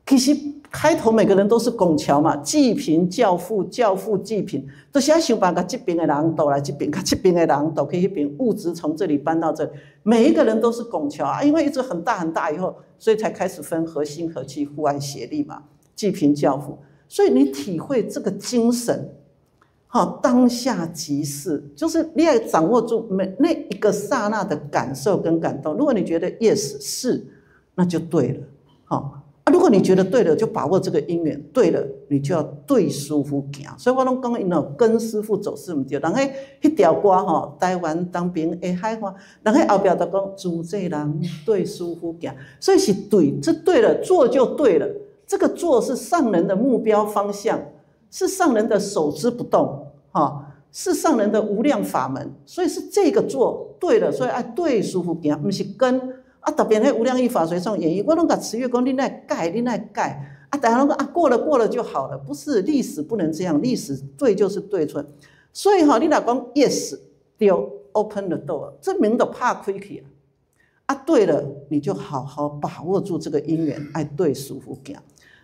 其实开头每个人都是拱桥嘛，济贫教富，教富济贫，都是要想办法这边的人倒来这边，这边的人倒去那边，物质从这里搬到这里，每一个人都是拱桥啊。因为一直很大很大以后，所以才开始分和心和气，互爱协力嘛，济贫教富。所以你体会这个精神，好，当下即是，就是你要掌握住那一个刹那的感受跟感动。如果你觉得 yes 是，那就对了，好啊。如果你觉得对了，就把握这个因缘，对了，你就要对师父行。所以我拢讲，因跟师父走是唔对。人迄条歌吼，台湾东边的海花，人迄后边就讲，主这人对师父行，所以是对，这对了，做就对了。这个做是上人的目标方向，是上人的守之不动，是上人的无量法门，所以是这个做对了，所以爱对师父行，不是跟啊。特别那无量义法随诵演绎，我拢甲持月讲，你来改，你来改啊。大家拢讲啊，过了就好了，不是历史不能这样，历史对就是对准。所以哈，你若讲 yes 就 open the door， 这门都拍开去啊。对了，你就好好把握住这个因缘，爱对师父行。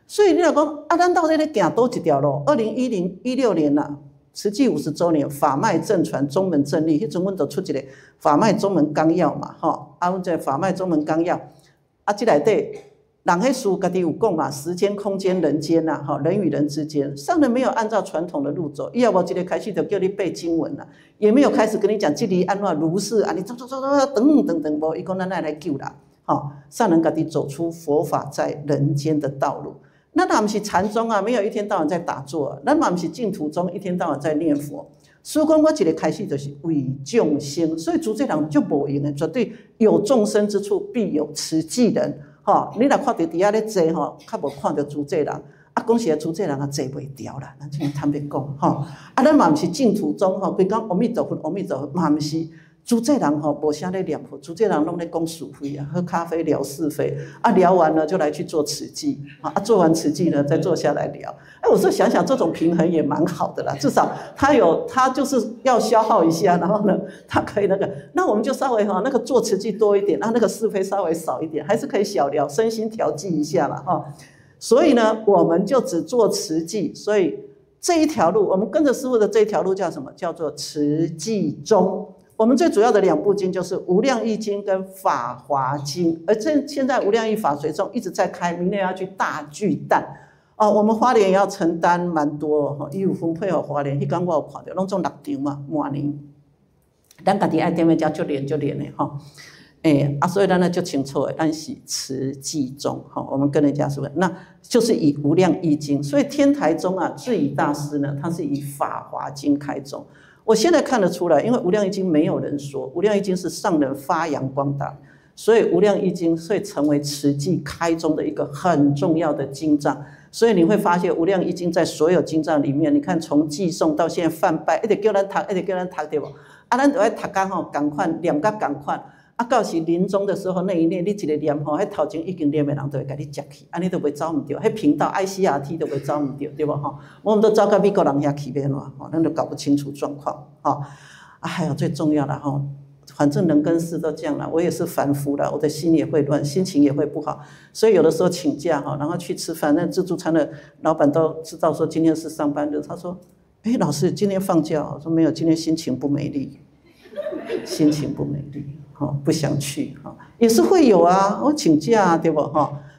所以你若讲啊，咱到底咧行多一条路？2016年啦，慈济50周年，法脉正传，宗门正立，迄阵阮就出一个法脉宗门纲要嘛，吼啊，阮这法脉宗门纲要啊，这内底人迄书家己有讲嘛，时间、空间、人间呐，吼，人与人之间，上人没有按照传统的路走，伊也无一个开始就叫你背经文啦，也没有开始跟你讲这里安怎如是啊，你走，等，无，伊讲咱来救啦，吼，上人家己走出佛法在人间的道路。那咱不是禅宗啊，没有一天到晚在打坐啊；咱嘛不是净土宗，一天到晚在念佛。所以讲，我一个开始就是为众生，所以主这人就无用的，绝对有众生之处必有慈济人。哈，你若看到底下咧坐吼，较无看到主这人啊，讲实主这人啊坐袂掉啦，咱就坦白讲吼。啊，咱嘛不是净土宗吼，规讲阿弥陀佛，阿弥陀佛，嘛不是。主这人吼无啥咧念佛，主这人拢咧讲是非啊，喝咖啡聊是非啊，聊完了就来去做慈济啊，做完慈济呢再坐下来聊。我说想想这种平衡也蛮好的啦，至少他就是要消耗一下，然后呢他可以那个，那我们就稍微那个做慈济多一点，那个是非稍微少一点，还是可以小聊，身心调剂一下啦哈。所以呢，我们就只做慈济，所以这一条路，我们跟着师父的这一条路叫什么？叫做慈济宗。我们最主要的2部经就是《无量义经》跟《法华经》，而现在《无量义法随诵》一直在开，明年要去大巨蛋哦。我们花莲也要承担蛮多哦，伊有分配给花莲，迄天我有看到，拢总6场嘛，满年。咱家己爱点的家就练的哈，所以咱呢就清楚的，咱是慈济宗哈，我们跟人家说，那就是以《无量义经》，所以天台宗啊，智颐大师呢，他是以《法华经》开宗。我现在看得出来，因为《无量义经》没有人说，《无量义经》是上人发扬光大，所以《无量义经》会成为慈济开宗的一个很重要的经藏。所以你会发现，《无量义经》在所有经藏里面，你看从寄送到现在泛拜，一直叫咱读，一直叫咱读，对不？啊，咱就要读到吼，同款念甲同款。啊，到是临终的时候，那一念你一个念吼，迄头前已经念的人就会甲你接去，安尼都袂走唔掉。迄频道 ICRT 都袂走唔掉，对不吼？我们都走到美国人遐去边咯，吼，咱都搞不清楚状况，吼。啊，还有最重要的吼，反正人跟事都这样啦，我也是凡夫啦，我的心也会乱，心情也会不好，所以有的时候请假哈，然后去吃饭，那自助餐的老板都知道说今天是上班日，他说：“老师今天放假。”我说：“没有，今天心情不美丽，心情不美丽。”不想去也是会有啊，我请假啊，对不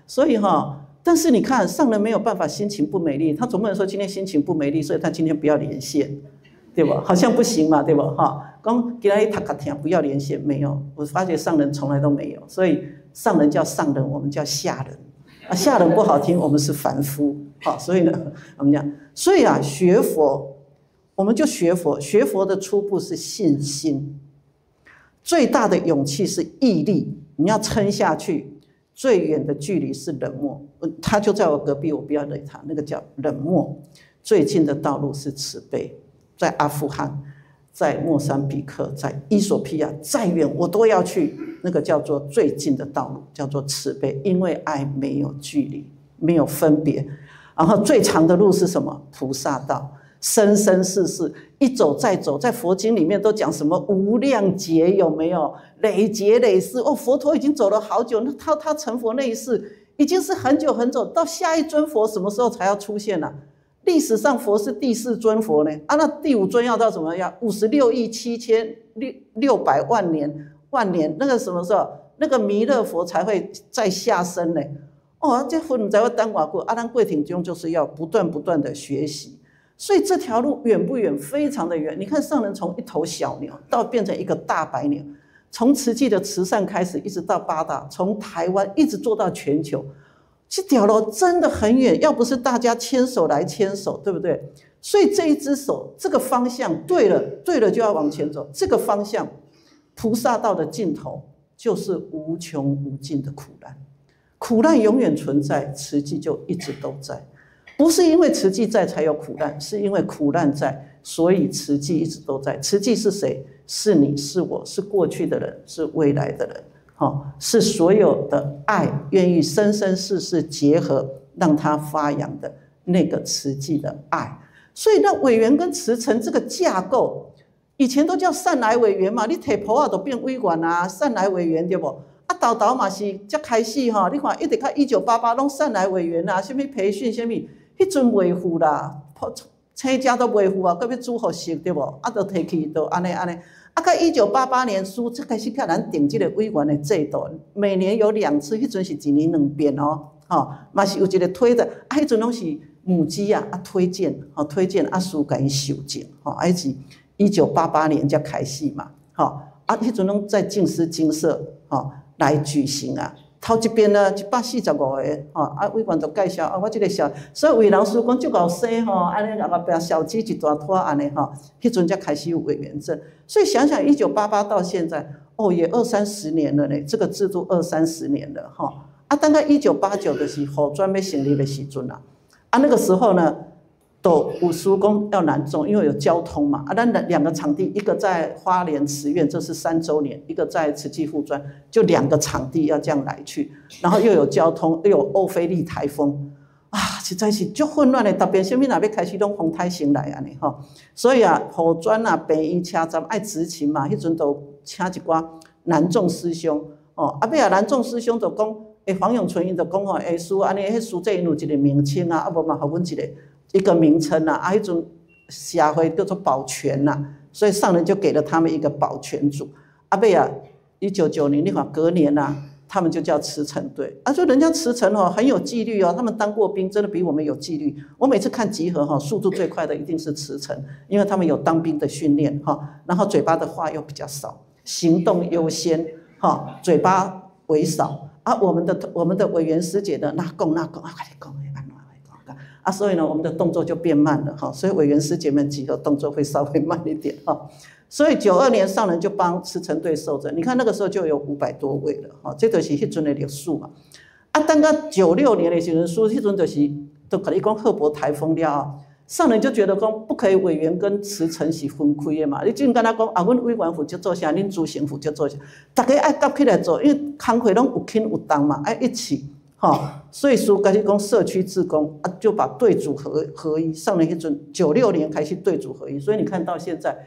所以但是你看上人没有办法心情不美丽，他总不能说今天心情不美丽，所以他今天不要连线对不？好像不行嘛，对不？哈，讲给他一塔卡听不要连线，没有，我发觉上人从来都没有，所以上人叫上人，我们叫下人啊，下人不好听，我们是凡夫，好，所以呢，我们讲，所以啊，学佛，我们就学佛，学佛的初步是信心，最大的勇气是毅力，你要撑下去，最远的距离是冷漠，他就在我隔壁，我不要理他，那个叫冷漠，最近的道路是慈悲。在阿富汗，在莫桑比克，在伊索比亚，再远我都要去。那个叫做最近的道路，叫做慈悲，因为爱没有距离，没有分别。然后最长的路是什么？菩萨道，生生世世一走再走，在佛经里面都讲什么无量劫，有没有？累劫累世哦，佛陀已经走了好久，那他成佛那一世已经是很久很久，到下一尊佛什么时候才要出现啊？历史上佛是第4尊佛呢，啊，那第5尊要到什么样？56亿7600万年，那个什么时候？那个弥勒佛才会再下生呢？哦，这佛才会当寡过，啊，咱过程中就是要不断的学习，所以这条路远不远？非常的远。你看上人从一头小牛到变成一个大白牛，从慈济的慈善开始，一直到8大，从台湾一直做到全球。这条路真的很远，要不是大家牵手来牵手，对不对？所以这一只手，这个方向对了就要往前走。这个方向，菩萨道的尽头就是无穷无尽的苦难，苦难永远存在，慈济就一直都在。不是因为慈济在才有苦难，是因为苦难在，所以慈济一直都在。慈济是谁？是你，是我，是过去的人，是未来的人。是所有的爱愿意生生世世结合，让它发扬的那个慈济的爱。所以那委员跟慈诚这个架构，以前都叫善来委员嘛，你提婆啊都变委员啊，善来委员对不？啊，豆豆嘛是才开始哈，你看一直到1988拢善来委员啊，什么培训什么，迄阵维护啦，车家都维护啊，搁要煮好食对不？啊，都提去都安尼。啊，到1988年书才开始给咱定这个委员的制度，每年有2次，迄阵是1年2遍哦，嘛是有一个推的，啊，迄阵拢是母鸡啊，推荐啊，书给伊修正，啊，是1988年才开始嘛，啊，迄阵拢在净思精舍，来举行啊。头一遍呢145个，啊，委员就介绍啊，我这个小，所以为老师讲足够生吼，安尼后壁小鸡一大坨安尼吼，迄阵才开始有委员证。所以想想1988到现在，哦，也20-30年了呢，这个制度20-30年了哈。啊，大概1989的是护专要成立的时阵啦，啊，那个时候呢，都有施工要南中，因为有交通嘛。啊，咱2个场地，一个在花莲慈院，这是3周年；一个在慈济附专，就2个场地要这样来去，然后又有交通，又有欧菲利台风，啊，实在是足混乱的。特别什么哪要开始拢风台先来安尼吼，所以啊，护专啊、病医车站爱执勤嘛，迄阵都请一寡南众师兄哦，啊，尾啊南众师兄就讲，黄永纯因就讲吼，师安尼，迄师这因有一个名称啊，啊无嘛，互阮一个名称啊，啊，迄阵社会叫做保全呐，所以上人就给了他们一个保全组。啊，尾啊，1990年，你看隔年啊，他们就叫慈诚队。啊，说人家慈诚哦很有纪律哦，他们当过兵，真的比我们有纪律。我每次看集合哈，速度最快的一定是慈诚，因为他们有当兵的训练哈，然后嘴巴的话又比较少，行动优先哈，嘴巴为少。啊，我们的委员师姐的那讲啊，快点讲。啊，所以呢，我们的动作就变慢了哈，所以委员师姐们集合动作会稍微慢一点哈。所以92年上人就帮慈诚队受证，你看那个时候就有500多位了哈，这就是迄阵的历史嘛。啊，等到96年的时阵，迄阵就是都跟你讲赫伯台风了，上人就觉得讲不可以委员跟慈诚是分开的嘛。你就跟他讲啊，阮委员负责做啥，恁执行负责做啥，大家爱夹起来做，因为工课拢有轻有重嘛，爱一起。所以说开始讲社区志工啊，就把队组合一。上了一阵96年开始队组合一，所以你看到现在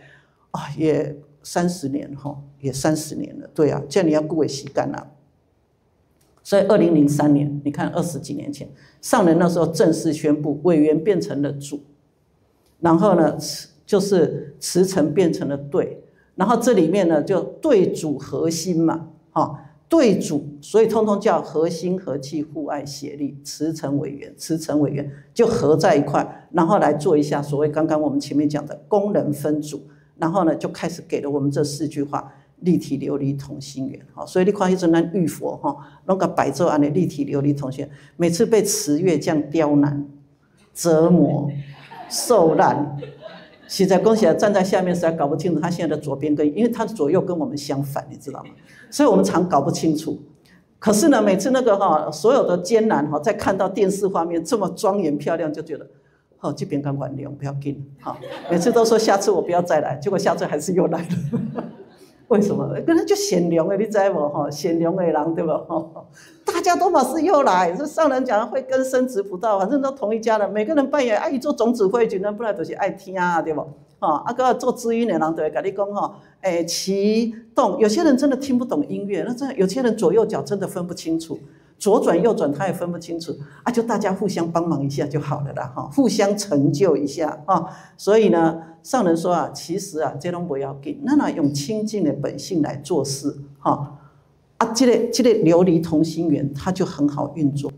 啊，也30年哈，也30年了。对啊，这样你要顾为时间啦。所以2003年，你看20几年前，上人那时候正式宣布委员变成了组，然后呢，就是慈诚变成了队，然后这里面呢就队组核心嘛，队组，所以通通叫和心和气互爱协力，慈诚委员就合在一块，然后来做一下所谓刚刚我们前面讲的功能分组，然后呢就开始给了我们这4句话：立体琉璃同心圆。所以你看，一阵咱玉佛弄个摆做安的立体琉璃同心圆，每次被磁月这样刁难、折磨、受难，实在恭喜站在下面实在搞不清楚他现在的左边跟，因为他的左右跟我们相反，你知道吗？所以我们常搞不清楚。可是呢，每次那个所有的艰难在看到电视画面这么庄严漂亮，就觉得这边刚完了，不要紧。每次都说下次我不要再来，结果下次还是又来了。为什么？跟他就显灵的，你知无？显灵的人对不？大家都嘛是又来，这上人讲会跟生执不到，反正都同一家人，每个人扮演爱做总指挥，那不然就是爱听啊，对不？个做知音的人就会跟你讲启动。有些人真的听不懂音乐，那真的有些人左右脚真的分不清楚，左转右转他也分不清楚就大家互相帮忙一下就好了啦，互相成就一下所以呢，上人说其实这都不要紧，那用清净的本性来做事这个琉璃同心圆它就很好运作。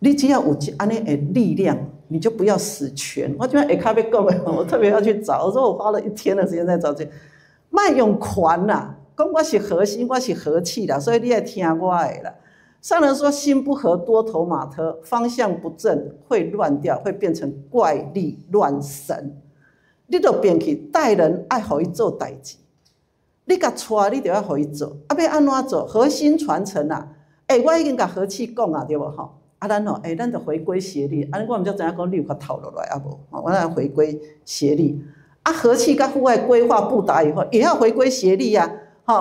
你只要有这样的力量，你就不要死全。我今天下面要讲的，我特别要去找。我说我花了1天的时间在找这，别用权啦，讲我是核心，我是和气啦，所以你要听我的啦。上人说，心不和多头马车，方向不正会乱掉，会变成怪力乱神。你就变去待人爱给他做代志，你甲带你就要给他做，要安怎做？核心传承我已经甲和气讲对不咱就回归协力，我们就知影讲你有甲套落来无？我来回归协力和气甲户外规划布达以后，也要回归协力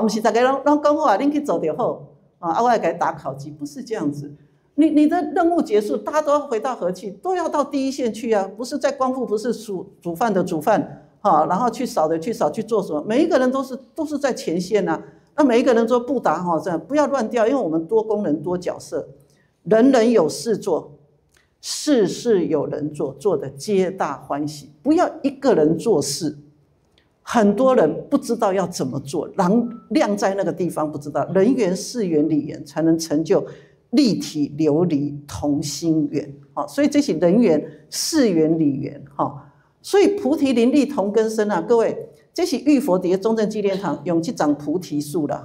不是大家拢讲好恁去做就好我来给打考绩，不是这样子。你的任务结束，大家都要回到和气，都要到第一线去不是在光复，不是煮饭的煮饭然后去扫的去扫，去做什么？每一个人都是在前线那每一个人做布达这样不要乱掉，因为我们多功能多角色。人人有事做，事事有人做，做的皆大欢喜。不要一个人做事，很多人不知道要怎么做，晾在那个地方不知道。人缘、事缘、理缘，才能成就立体琉璃同心圆。所以这些人缘、事缘、理缘所以菩提林立同根生各位，这是玉佛在中正纪念堂用这张菩提树啦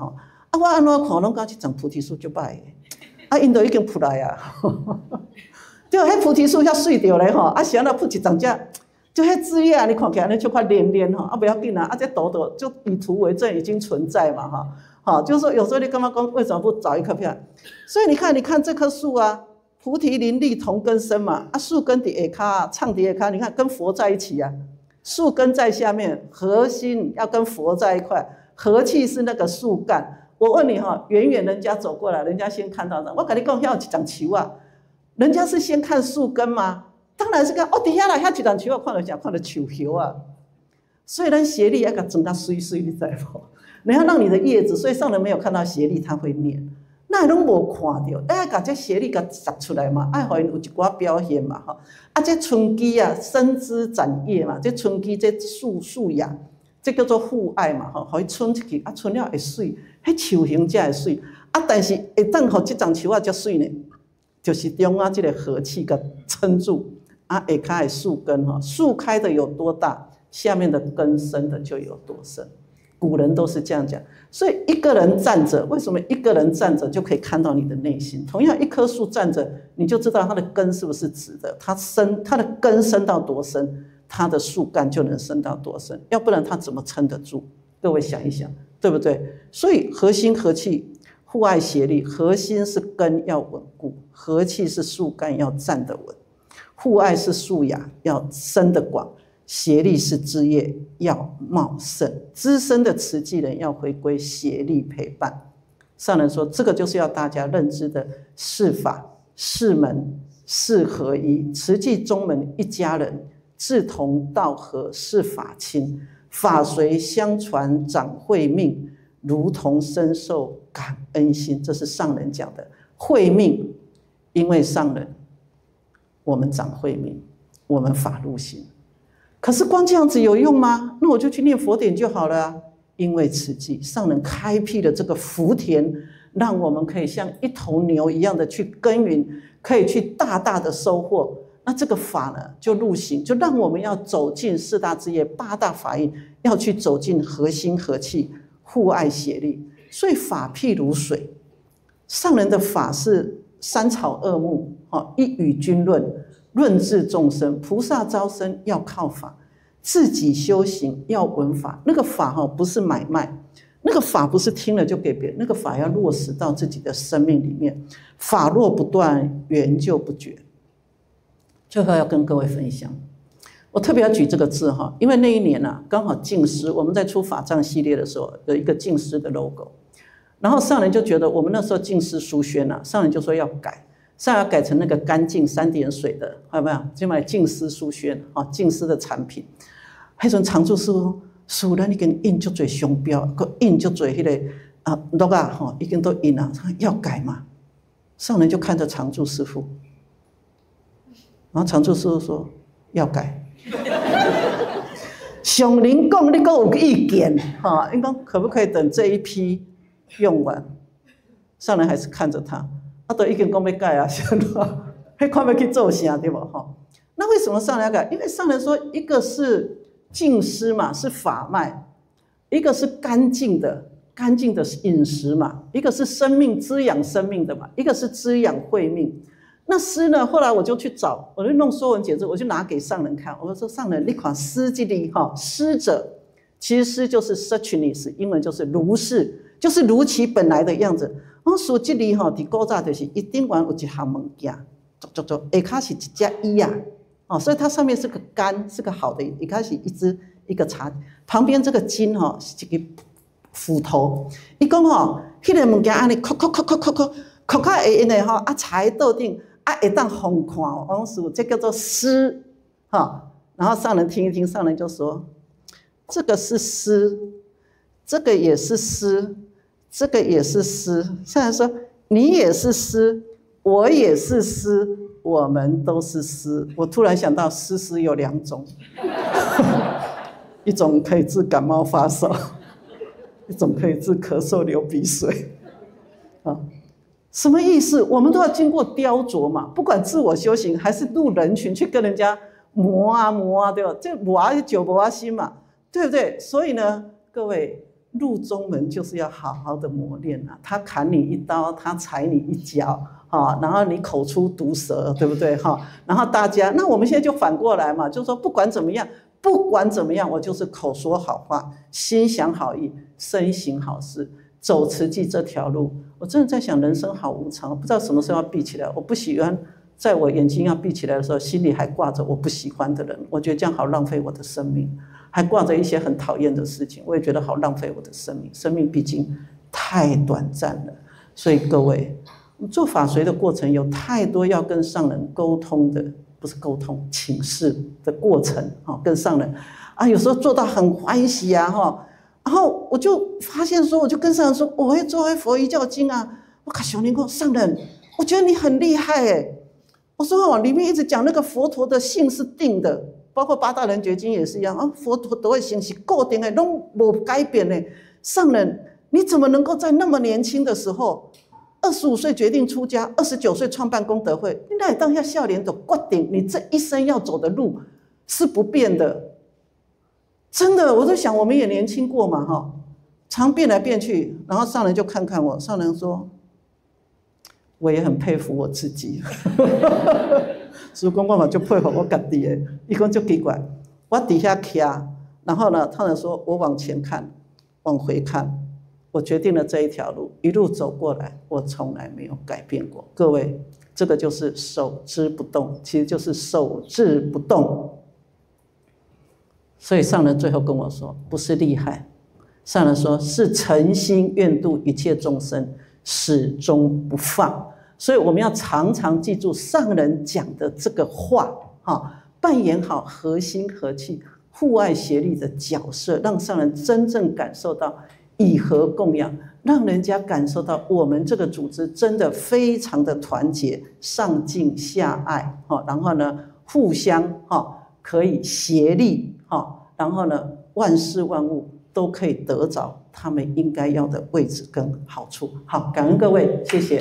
我按怎看拢讲这张菩提树就歹因都已经扑来对，迄菩提树遐水着咧是安怎扑一丛只，就迄枝叶你看起来就快连连不要紧这朵朵就以图为证，已经存在嘛就是说有时候你干嘛讲为什么不找一棵片？所以你看这棵树菩提林立同根生嘛树根在下骹唱在下骹，你看跟佛在一起树根在下面，核心要跟佛在一块，和气是那个树干。我问你远远人家走过来，人家先看到的。我跟你讲，遐有一丛树人家是先看树根吗？当然是看底下来遐一丛树看到啥？看到树叶所以咱协力要给它整到水水，你知无？你要让你的叶子，所以上人没有看到协力，他会念。那拢无看到，要把这协力给摘出来嘛，要让因有一寡表现嘛这春枝生枝展叶嘛，这春枝这树芽。这叫做互爱嘛互伊春出去春了会水，迄树形才会水但是会当互这丛树才水呢，就是中这个和气给撑住下骹的树根树开的有多大，下面的根生的就有多深。古人都是这样讲，所以一个人站着，为什么一个人站着就可以看到你的内心？同样，一棵树站着，你就知道它的根是不是直的，它的根生到多深。它的树干就能生到多深，要不然它怎么撑得住？各位想一想，对不对？所以核心和气，互爱协力，核心是根要稳固，和气是树干要站得稳，互爱是树芽要生得广，协力是枝叶要茂盛。资深的慈济人要回归协力陪伴。上人说，这个就是要大家认知的事法、事门、事合一，慈济宗门一家人。志同道合是法亲，法随相传长慧命，如同深受感恩心。这是上人讲的慧命，因为上人我们长慧命，我们法入心。可是光这样子有用吗？那我就去念佛典就好了因为慈济上人开辟了这个福田，让我们可以像一头牛一样的去耕耘，可以去大大的收获。那这个法呢，就入行，就让我们要走进四大志业、八大法印，要去走进和心和气、互爱协力。所以法譬如水，上人的法是三草二木，一语均论，论治众生。菩萨招生要靠法，自己修行要闻法。那个法不是买卖，那个法不是听了就给别人，那个法要落实到自己的生命里面。法若不断，缘就不绝。最后要跟各位分享，我特别要举这个字因为那一年刚好净师，我们在出法藏系列的时候有一个净师的 logo， 然后上人就觉得我们那时候净师书宣上人就说要改，上人要改成那个干净3点水的，有没有？就买净师书宣净师的产品。那时候常住师傅说，咱已经印就最商标，印就最那个logo已经都印了，要改嘛？上人就看着常住师傅。然后常住师傅说要改，上人讲你还有意见你讲可不可以等这一批用完？上人还是看着他，都已经讲要改还看要去做啥对不？那为什么上人要改？因为上人说，一个是净师嘛，是法脉；一个是干净的饮食嘛；一个是生命滋养生命的嘛；一个是滋养慧命。那诗呢？后来我就去找，我就弄说文解字，我就拿给上人看。我说上人，你看诗这里诗者，其实诗就是 suchness， 英文就是如是，就是如其本来的样子。我说这里在古早就是一顶完有一项物件，下卡是一只衣所以它上面是个竿，是个好的，一开始一个茶，旁边这个金是一个斧头。伊讲迄个物件安尼扣到会因的柴倒顶。会当风看王师父，这叫做诗然后上人听一听，上人就说：“这个是诗，这个也是诗，这个也是诗。”上人说：“你也是诗，我也是诗，我们都是诗。”我突然想到，诗有2种，一种可以治感冒发烧，一种可以治咳嗽流鼻水什么意思？我们都要经过雕琢嘛，不管自我修行还是入人群去跟人家磨对吧？这磨久磨心嘛，对不对？所以呢，各位入宗门就是要好好的磨练他砍你一刀，他踩你一脚然后你口出毒舌，对不对然后大家，那我们现在就反过来嘛，就是说不管怎么样，我就是口说好话，心想好意，身行好事。走慈济这条路，我真的在想，人生好无常，不知道什么时候要闭起来。我不喜欢在我眼睛要闭起来的时候，心里还挂着我不喜欢的人，我觉得这样好浪费我的生命，还挂着一些很讨厌的事情，我也觉得好浪费我的生命。生命毕竟太短暂了，所以各位，做法随的过程有太多要跟上人沟通的，不是沟通，请示的过程跟上人有时候做到很欢喜然后我就发现说，我就跟上人说，我会做佛遗教经我跟小林说，上人，我觉得你很厉害我说里面一直讲那个佛陀的性是定的，包括八大人觉经也是一样佛陀的性是固定的，都没改变的。上人，你怎么能够在那么年轻的时候，25岁决定出家，29岁创办功德会，你那当下少年的决定，你这一生要走的路是不变的。真的，我在想，我们也年轻过嘛常变来变去。然后上人就看看我，上人说，我也很佩服我自己。所以讲我嘛就佩服我自己的。他说很奇怪，我底下站，然后呢，上人说我往前看，往回看，我决定了这一条路，一路走过来，我从来没有改变过。各位，这个就是守之不动，其实就是守志不动。所以上人最后跟我说，不是厉害，上人说是诚心愿度一切众生，始终不放。所以我们要常常记住上人讲的这个话扮演好和心和气、互爱协力的角色，让上人真正感受到以和供养，让人家感受到我们这个组织真的非常的团结，上敬下爱然后呢互相可以协力然后呢万事万物都可以得着他们应该要的位置跟好处。好，感恩各位，谢谢。